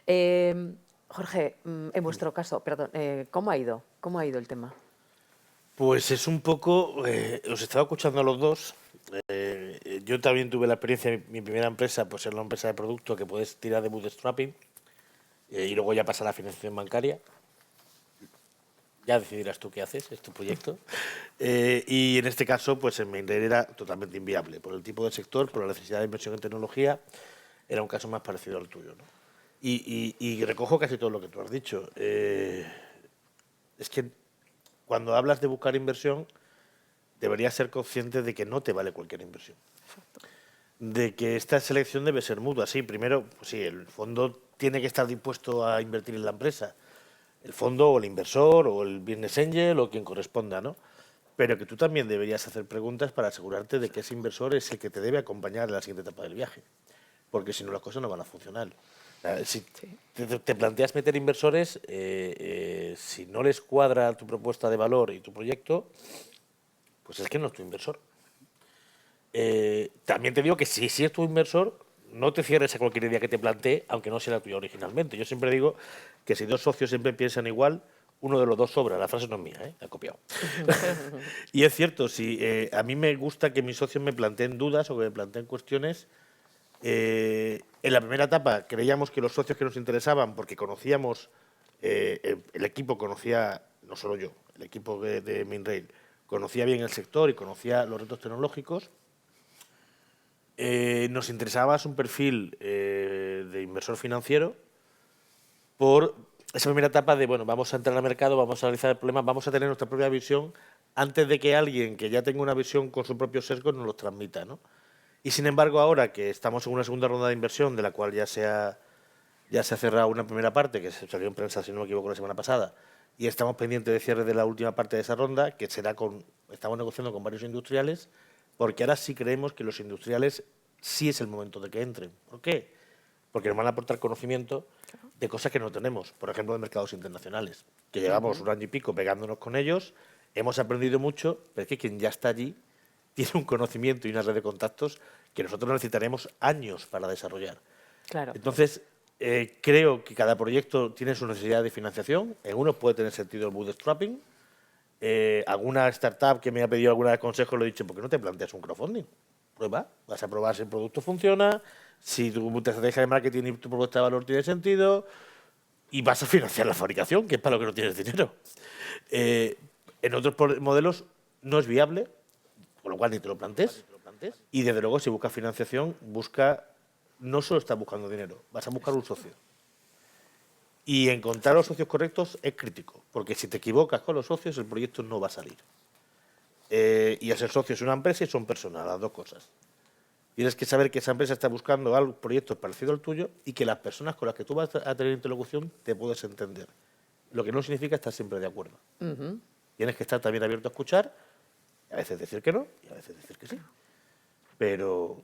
Eso Jorge, en vuestro caso, perdón, ¿cómo ha ido? ¿Cómo ha ido el tema? Pues es un poco, os estaba escuchando a los dos. Yo también tuve la experiencia, mi primera empresa, pues era una empresa de producto que puedes tirar de bootstrapping y luego ya pasar a la financiación bancaria. Ya decidirás tú qué haces, es tu proyecto. Y en este caso, pues en Mainrail era totalmente inviable. Por el tipo de sector, por la necesidad de inversión en tecnología, era un caso más parecido al tuyo, ¿no? Y recojo casi todo lo que tú has dicho. Es que cuando hablas de buscar inversión, deberías ser consciente de que no te vale cualquier inversión. De que esta selección debe ser mutua. Sí, primero, pues sí, el fondo tiene que estar dispuesto a invertir en la empresa. El fondo o el inversor o el business angel o quien corresponda, ¿no? Pero que tú también deberías hacer preguntas para asegurarte de que ese inversor es el que te debe acompañar en la siguiente etapa del viaje. Porque si no, las cosas no van a funcionar. Si te planteas meter inversores, si no les cuadra tu propuesta de valor y tu proyecto, pues es que no es tu inversor. También te digo que si es tu inversor, no te cierres a cualquier idea que te plantee, aunque no sea la tuya originalmente. Yo siempre digo que si dos socios siempre piensan igual, uno de los dos sobra. La frase no es mía, la he copiado. Y es cierto, si a mí me gusta que mis socios me planteen dudas o que me planteen cuestiones. En la primera etapa creíamos que los socios que nos interesaban, porque conocíamos, el equipo no solo yo, el equipo de Minrail, conocía bien el sector y conocía los retos tecnológicos, nos interesaba un perfil de inversor financiero por esa primera etapa de, bueno, vamos a entrar al mercado, vamos a analizar el problema, vamos a tener nuestra propia visión antes de que alguien que ya tenga una visión con su propio sesgo nos lo transmita, ¿no? Y sin embargo, ahora que estamos en una segunda ronda de inversión, de la cual ya se ha cerrado una primera parte, que se salió en prensa, si no me equivoco, la semana pasada, y estamos pendientes de cierre de la última parte de esa ronda, que será estamos negociando con varios industriales, porque ahora sí creemos que los industriales sí es el momento de que entren. ¿Por qué? Porque nos van a aportar conocimiento de cosas que no tenemos, por ejemplo, de mercados internacionales, que llevamos un año y pico pegándonos con ellos, hemos aprendido mucho, pero es que quien ya está allí tiene un conocimiento y una red de contactos que nosotros necesitaremos años para desarrollar. Claro. Entonces, creo que cada proyecto tiene su necesidad de financiación. En unos puede tener sentido el bootstrapping. Alguna startup que me ha pedido algún consejo le he dicho, ¿por qué no te planteas un crowdfunding? Prueba, vas a probar si el producto funciona, si tu estrategia de marketing y tu propuesta de valor tiene sentido, y vas a financiar la fabricación, que es para lo que no tienes dinero. En otros modelos no es viable, con lo cual ni te lo plantees. Y desde luego, si buscas financiación, no solo estás buscando dinero, vas a buscar un socio. Y encontrar los socios correctos es crítico, porque si te equivocas con los socios, el proyecto no va a salir. Y el ser socio es una empresa y son personas, las dos cosas. Tienes que saber que esa empresa está buscando algo, proyectos parecidos al tuyo y que las personas con las que tú vas a tener interlocución te puedes entender. Lo que no significa estar siempre de acuerdo. Tienes que estar también abierto a escuchar, y a veces decir que no y a veces decir que sí. Pero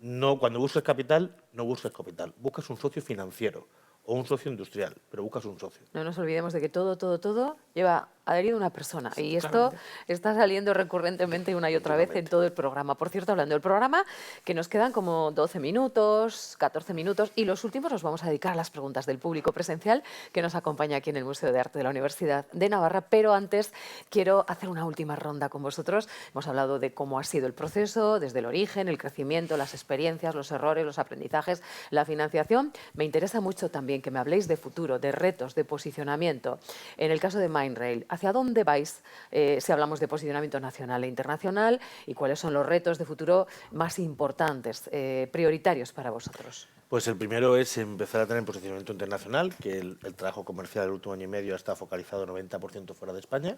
no, cuando busques capital, no busques capital. Buscas un socio financiero o un socio industrial, pero buscas un socio. No nos olvidemos de que todo lleva adherido una persona. Y esto está saliendo recurrentemente una y otra vez en todo el programa. Por cierto, hablando del programa, que nos quedan como 12 minutos, 14 minutos, y los últimos los vamos a dedicar a las preguntas del público presencial que nos acompaña aquí en el Museo de Arte de la Universidad de Navarra. Pero antes quiero hacer una última ronda con vosotros. Hemos hablado de cómo ha sido el proceso, desde el origen, el crecimiento, las experiencias, los errores, los aprendizajes, la financiación. Me interesa mucho también que me habléis de futuro, de retos, de posicionamiento. En el caso de Minrail, ¿hacia dónde vais si hablamos de posicionamiento nacional e internacional? ¿Y cuáles son los retos de futuro más importantes, prioritarios para vosotros? Pues el primero es empezar a tener posicionamiento internacional, que el trabajo comercial del último año y medio está focalizado 90% fuera de España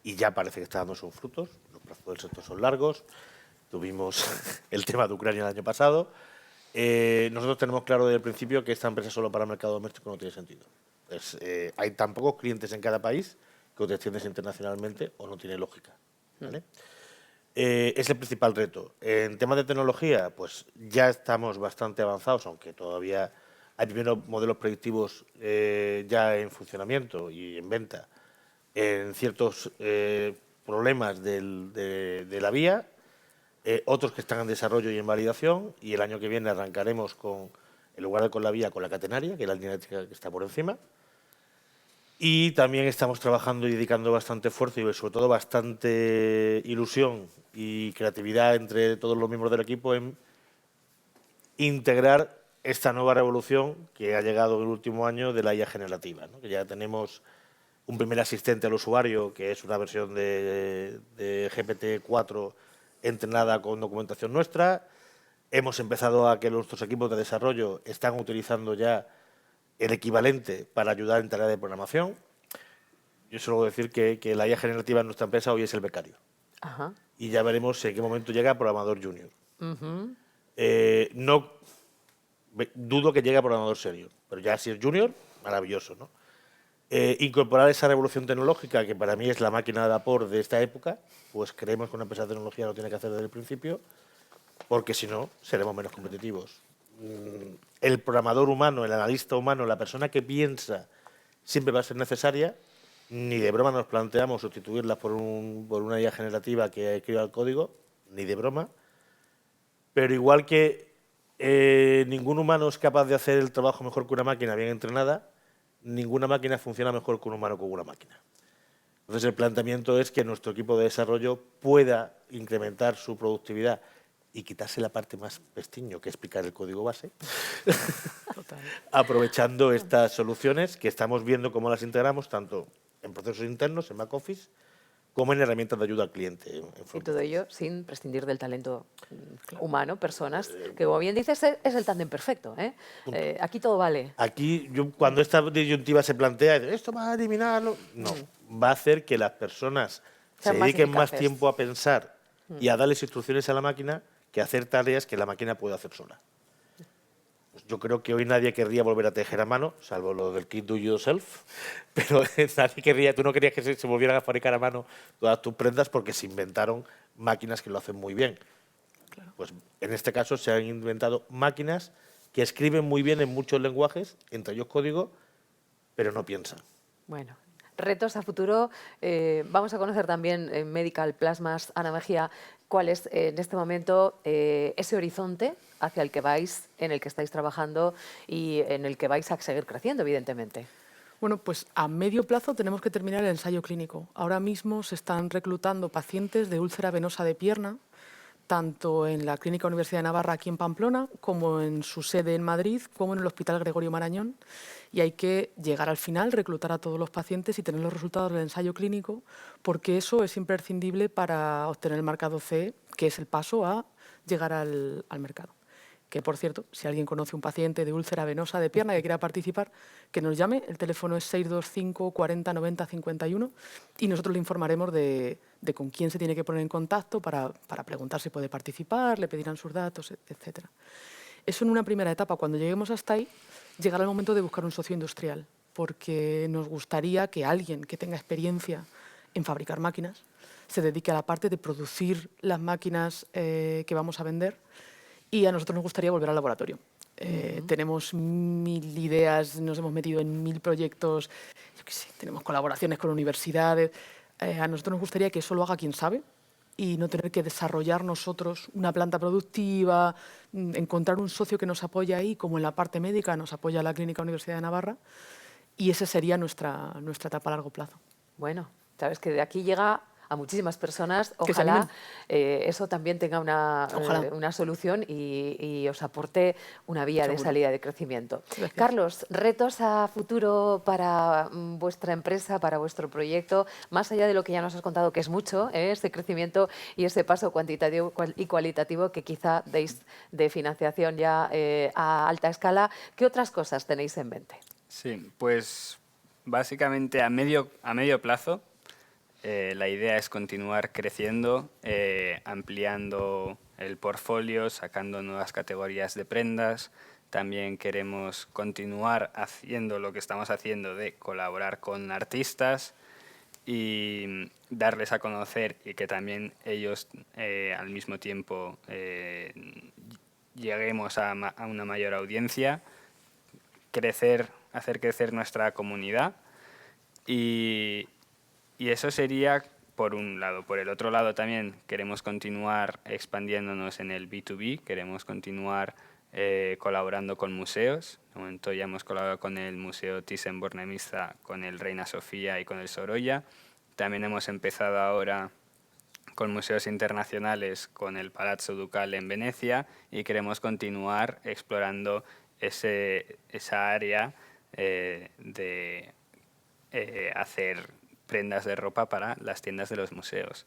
y ya parece que está dando sus frutos. Los plazos del sector son largos. Tuvimos el tema de Ucrania el año pasado. Nosotros tenemos claro desde el principio que esta empresa solo para el mercado doméstico no tiene sentido. Hay tan pocos clientes en cada país que o te extiendes internacionalmente o no tiene lógica, ¿vale? Es el principal reto. En temas de tecnología, pues ya estamos bastante avanzados, aunque todavía hay primeros modelos predictivos ya en funcionamiento y en venta en ciertos problemas de la vía, otros que están en desarrollo y en validación, y el año que viene arrancaremos en lugar de con la vía, con la catenaria, que es la línea eléctrica que está por encima. Y también estamos trabajando y dedicando bastante esfuerzo y sobre todo bastante ilusión y creatividad entre todos los miembros del equipo en integrar esta nueva revolución que ha llegado en el último año de la IA generativa, ¿no? Que ya tenemos un primer asistente al usuario, que es una versión de GPT-4 entrenada con documentación nuestra. Hemos empezado a que nuestros equipos de desarrollo están utilizando ya el equivalente para ayudar en tareas de programación. Yo suelo decir que la IA generativa en nuestra empresa hoy es el becario. Ajá. Y ya veremos en qué momento llega programador junior. Dudo que llegue a programador senior, pero ya si es junior, maravilloso, ¿no? Incorporar esa revolución tecnológica, que para mí es la máquina de vapor de esta época, pues creemos que una empresa de tecnología lo tiene que hacer desde el principio, porque si no, seremos menos competitivos. El programador humano, el analista humano, la persona que piensa, siempre va a ser necesaria. Ni de broma nos planteamos sustituirla por una IA generativa que escriba el código, ni de broma. Pero igual que ningún humano es capaz de hacer el trabajo mejor que una máquina bien entrenada, ninguna máquina funciona mejor que un humano con una máquina. Entonces el planteamiento es que nuestro equipo de desarrollo pueda incrementar su productividad y quitarse la parte más pestiño, que es explicar el código base, aprovechando estas soluciones que estamos viendo cómo las integramos, tanto en procesos internos, en back office, como en herramientas de ayuda al cliente. Y todo ello sin prescindir del talento humano, personas, que como bien dices, es el tándem perfecto. Aquí todo vale. Aquí, cuando esta disyuntiva se plantea, ¿esto va a eliminarlo? No, va a hacer que las personas se Sean más dediquen más eficaces. tiempo a pensar y a darles instrucciones a la máquina que a hacer tareas que la máquina puede hacer sola. Pues yo creo que hoy nadie querría volver a tejer a mano, salvo lo del kit do yourself, pero nadie querría, tú no querías que se volvieran a fabricar a mano todas tus prendas porque se inventaron máquinas que lo hacen muy bien. Pues en este caso se han inventado máquinas que escriben muy bien en muchos lenguajes, entre ellos código, pero no piensan. Bueno, retos a futuro. Vamos a conocer también en Medical Plasmas, Ana Mejía, cuál es en este momento ese horizonte hacia el que vais, en el que estáis trabajando y en el que vais a seguir creciendo, evidentemente. Bueno, pues a medio plazo tenemos que terminar el ensayo clínico. Ahora mismo se están reclutando pacientes de úlcera venosa de pierna, tanto en la Clínica Universidad de Navarra aquí en Pamplona, como en su sede en Madrid, como en el Hospital Gregorio Marañón. Y hay que llegar al final, reclutar a todos los pacientes y tener los resultados del ensayo clínico, porque eso es imprescindible para obtener el marcado CE, que es el paso a llegar al mercado. Que, por cierto, si alguien conoce un paciente de úlcera venosa de pierna que quiera participar, que nos llame. El teléfono es 625 40 90 51 y nosotros le informaremos de con quién se tiene que poner en contacto para preguntar si puede participar, le pedirán sus datos, etc. Eso en una primera etapa. Cuando lleguemos hasta ahí, llegará el momento de buscar un socio industrial, porque nos gustaría que alguien que tenga experiencia en fabricar máquinas se dedique a la parte de producir las máquinas que vamos a vender. Y a nosotros nos gustaría volver al laboratorio. Tenemos 1000 ideas, nos hemos metido en 1000 proyectos, yo qué sé, tenemos colaboraciones con universidades. A nosotros nos gustaría que eso lo haga quien sabe y no tener que desarrollar nosotros una planta productiva, encontrar un socio que nos apoye ahí, como en la parte médica nos apoya la Clínica Universidad de Navarra, y esa sería nuestra etapa a largo plazo. Bueno, sabes que de aquí llega a muchísimas personas. Que se Ojalá animen. eso también tenga una solución y os aporte una vía de Seguro. salida de crecimiento. Gracias. Carlos, retos a futuro para vuestra empresa, para vuestro proyecto, más allá de lo que ya nos has contado, que es mucho, este crecimiento y ese paso cuantitativo y cualitativo que quizá deis de financiación ya a alta escala. ¿Qué otras cosas tenéis en mente? Sí, pues básicamente a medio plazo la idea es continuar creciendo, ampliando el portfolio, sacando nuevas categorías de prendas. También queremos continuar haciendo lo que estamos haciendo de colaborar con artistas y darles a conocer y que también ellos al mismo tiempo lleguemos a una mayor audiencia, hacer crecer nuestra comunidad y eso sería por un lado. Por el otro lado también queremos continuar expandiéndonos en el B2B, queremos continuar colaborando con museos. De momento ya hemos colaborado con el Museo Thyssen-Bornemisza, con el Reina Sofía y con el Sorolla. También hemos empezado ahora con museos internacionales, con el Palazzo Ducale en Venecia, y queremos continuar explorando esa área de hacer prendas de ropa para las tiendas de los museos.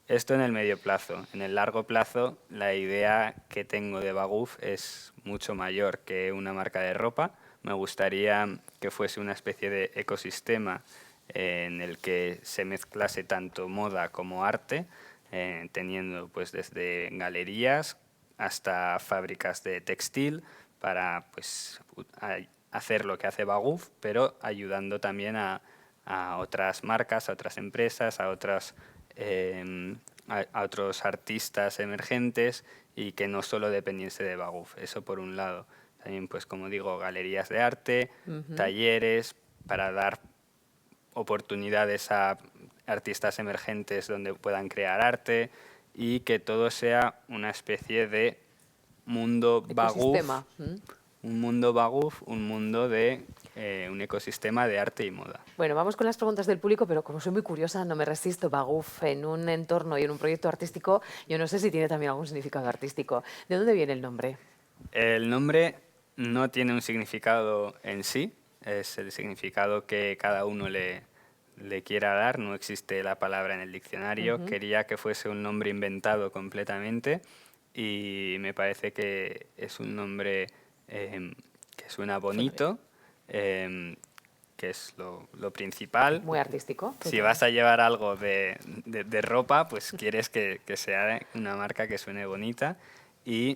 Esto en el medio plazo. En el largo plazo, la idea que tengo de Baguf es mucho mayor que una marca de ropa. Me gustaría que fuese una especie de ecosistema en el que se mezclase tanto moda como arte, teniendo pues desde galerías hasta fábricas de textil para pues hacer lo que hace Baguf, pero ayudando también a otras marcas, a otras empresas, a otros artistas emergentes y que no solo dependiese de Baguf. Eso por un lado. También, pues como digo, galerías de arte, talleres para dar oportunidades a artistas emergentes donde puedan crear arte y que todo sea una especie de mundo Baguf. Un mundo Baguf, un mundo de un ecosistema de arte y moda. Bueno, vamos con las preguntas del público, pero como soy muy curiosa, no me resisto. Baguf en un entorno y en un proyecto artístico, yo no sé si tiene también algún significado artístico. ¿De dónde viene el nombre? El nombre no tiene un significado en sí, es el significado que cada uno le le quiera dar. No existe la palabra en el diccionario. Quería que fuese un nombre inventado completamente y me parece que es un nombre que suena bonito, que es lo principal. Muy artístico. Si vas a llevar algo de ropa, pues quieres que sea una marca que suene bonita y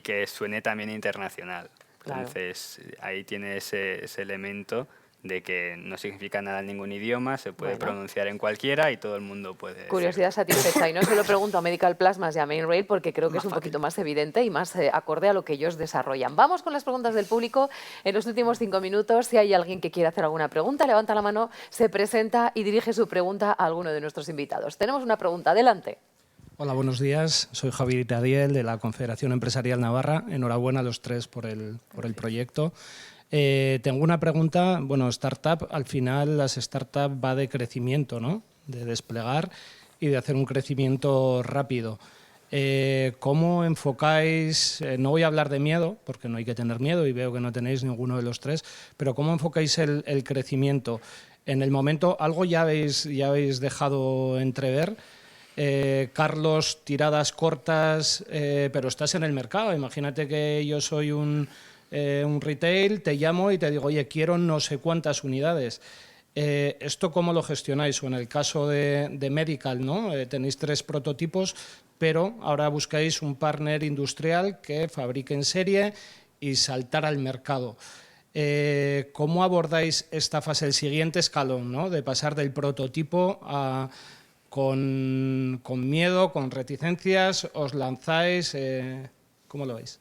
que suene también internacional. Claro. Entonces, ahí tiene ese elemento de que no significa nada en ningún idioma, se puede pronunciar en cualquiera y todo el mundo puede decirlo. Curiosidad satisfecha. Y no se lo pregunto a Medical Plasmas y a Main Rail porque creo que es un poquito más evidente y más acorde a lo que ellos desarrollan. Vamos con las preguntas del público en los últimos 5 minutos. Si hay alguien que quiera hacer alguna pregunta, levanta la mano, se presenta y dirige su pregunta a alguno de nuestros invitados. Tenemos una pregunta. Adelante. Hola, buenos días. Soy Javier Itadiel de la Confederación Empresarial Navarra. Enhorabuena a los tres por el proyecto. Tengo una pregunta. Bueno, startup, al final las startups va de crecimiento, ¿no? De desplegar y de hacer un crecimiento rápido. ¿Cómo enfocáis, no voy a hablar de miedo, porque no hay que tener miedo y veo que no tenéis ninguno de los tres, pero cómo enfocáis el crecimiento? En el momento, algo ya habéis dejado entrever. Carlos, tiradas cortas, pero estás en el mercado. Imagínate que yo soy un retail, te llamo y te digo, oye, quiero no sé cuántas unidades. ¿Esto cómo lo gestionáis? O en el caso de Medical, ¿no? Tenéis 3 prototipos, pero ahora buscáis un partner industrial que fabrique en serie y saltar al mercado. ¿Cómo abordáis esta fase, el siguiente escalón, ¿no? De pasar del prototipo a... Con miedo, con reticencias, os lanzáis, ¿cómo lo veis?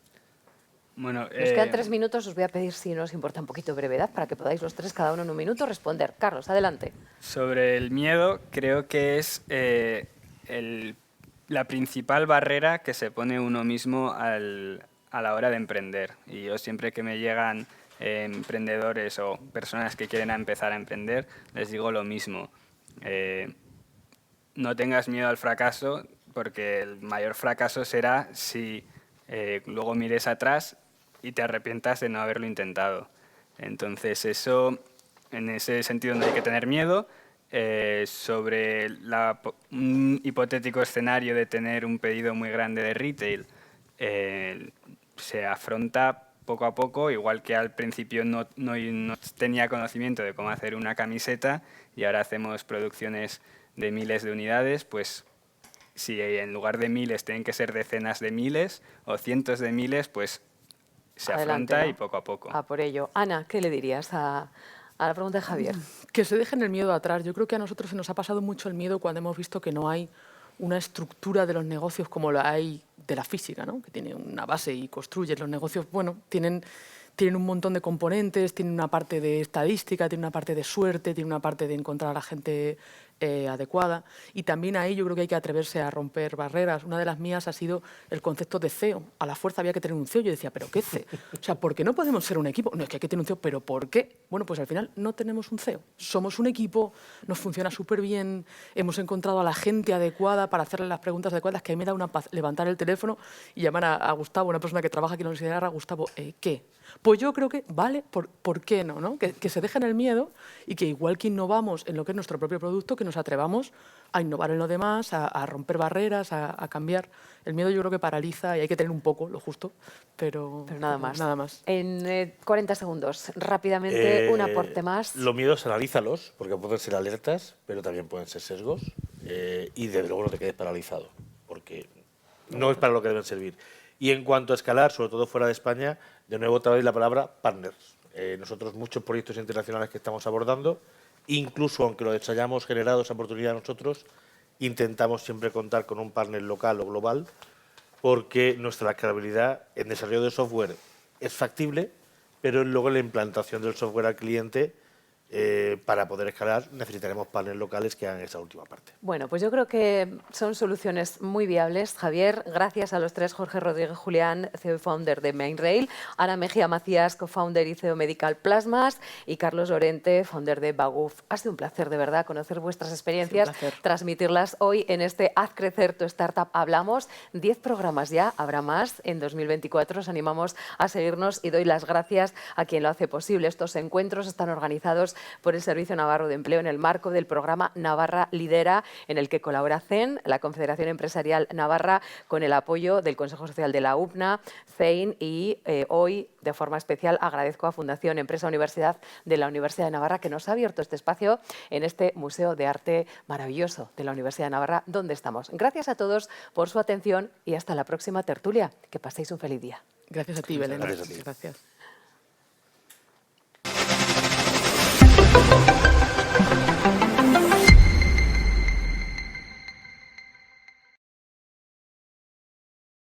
Bueno, Nos quedan 3 minutos, os voy a pedir si nos importa un poquito de brevedad para que podáis los 3, cada uno en un minuto, responder. Carlos, adelante. sobre el miedo, creo que es la principal barrera que se pone uno mismo a la hora de emprender. Y yo siempre que me llegan emprendedores o personas que quieren empezar a emprender, les digo lo mismo. No tengas miedo al fracaso, porque el mayor fracaso será si luego mires atrás y te arrepientas de no haberlo intentado. Entonces, eso, en ese sentido no hay que tener miedo. Sobre un hipotético escenario de tener un pedido muy grande de retail, se afronta poco a poco, igual que al principio no tenía conocimiento de cómo hacer una camiseta y ahora hacemos producciones de miles de unidades, pues si en lugar de miles tienen que ser decenas de miles o cientos de miles, pues se Adelante, afronta ¿no? y poco a poco. A por ello. Ana, ¿qué le dirías a la pregunta de Javier? Que se dejen el miedo atrás. Yo creo que a nosotros se nos ha pasado mucho el miedo cuando hemos visto que no hay una estructura de los negocios como la hay de la física, ¿no? Que tiene una base y construyes. Los negocios, bueno, tienen un montón de componentes, tienen una parte de estadística, tienen una parte de suerte, tienen una parte de encontrar a la gente adecuada. Y también ahí yo creo que hay que atreverse a romper barreras. Una de las mías ha sido el concepto de CEO. A la fuerza había que tener un CEO. Yo decía, ¿pero qué CEO? O sea, ¿por qué no podemos ser un equipo? No, es que hay que tener un CEO, ¿pero por qué? Bueno, pues al final no tenemos un CEO. Somos un equipo, nos funciona súper bien, hemos encontrado a la gente adecuada para hacerle las preguntas adecuadas, que a mí me da una paz levantar el teléfono y llamar a Gustavo, una persona que trabaja aquí en la Universidad de Navarra, Gustavo, ¿qué? Pues yo creo que vale, ¿por qué no? ¿No? Que se dejen el miedo y que igual que innovamos en lo que es nuestro propio producto, que nos atrevamos a innovar en lo demás, a romper barreras, a cambiar. El miedo yo creo que paraliza y hay que tener un poco, lo justo, pero nada más. Nada más. En 40 segundos, rápidamente, un aporte más. Los miedos, analízalos, porque pueden ser alertas, pero también pueden ser sesgos. Y desde luego no te quedes paralizado, porque no es para lo que deben servir. Y en cuanto a escalar, sobre todo fuera de España, de nuevo otra vez la palabra partners. Nosotros muchos proyectos internacionales que estamos abordando, incluso aunque los hayamos generado esa oportunidad nosotros, intentamos siempre contar con un partner local o global, porque nuestra escalabilidad en desarrollo de software es factible, pero luego en la implantación del software al cliente, para poder escalar necesitaremos partners locales que hagan esa última parte. Bueno, pues yo creo que son soluciones muy viables. Javier, gracias a los 3, Jorge Rodríguez Julián, CEO y founder de Main Rail, Ana Mejía Macías, co-founder y CEO Medical Plasmas, y Carlos Lorente, founder de Baguf. Ha sido un placer, de verdad, conocer vuestras experiencias, transmitirlas hoy en este Haz Crecer tu Startup Hablamos. 10 programas ya, habrá más en 2024. Os animamos a seguirnos y doy las gracias a quien lo hace posible. Estos encuentros están organizados por el Servicio Navarro de Empleo en el marco del programa Navarra Lidera, en el que colabora CEN, la Confederación Empresarial Navarra, con el apoyo del Consejo Social de la UPNA, CEIN y hoy, de forma especial, agradezco a Fundación Empresa Universidad de la Universidad de Navarra que nos ha abierto este espacio en este Museo de Arte maravilloso de la Universidad de Navarra, donde estamos. Gracias a todos por su atención y hasta la próxima tertulia. Que paséis un feliz día. Gracias a ti, Belén. Gracias a ti. Gracias.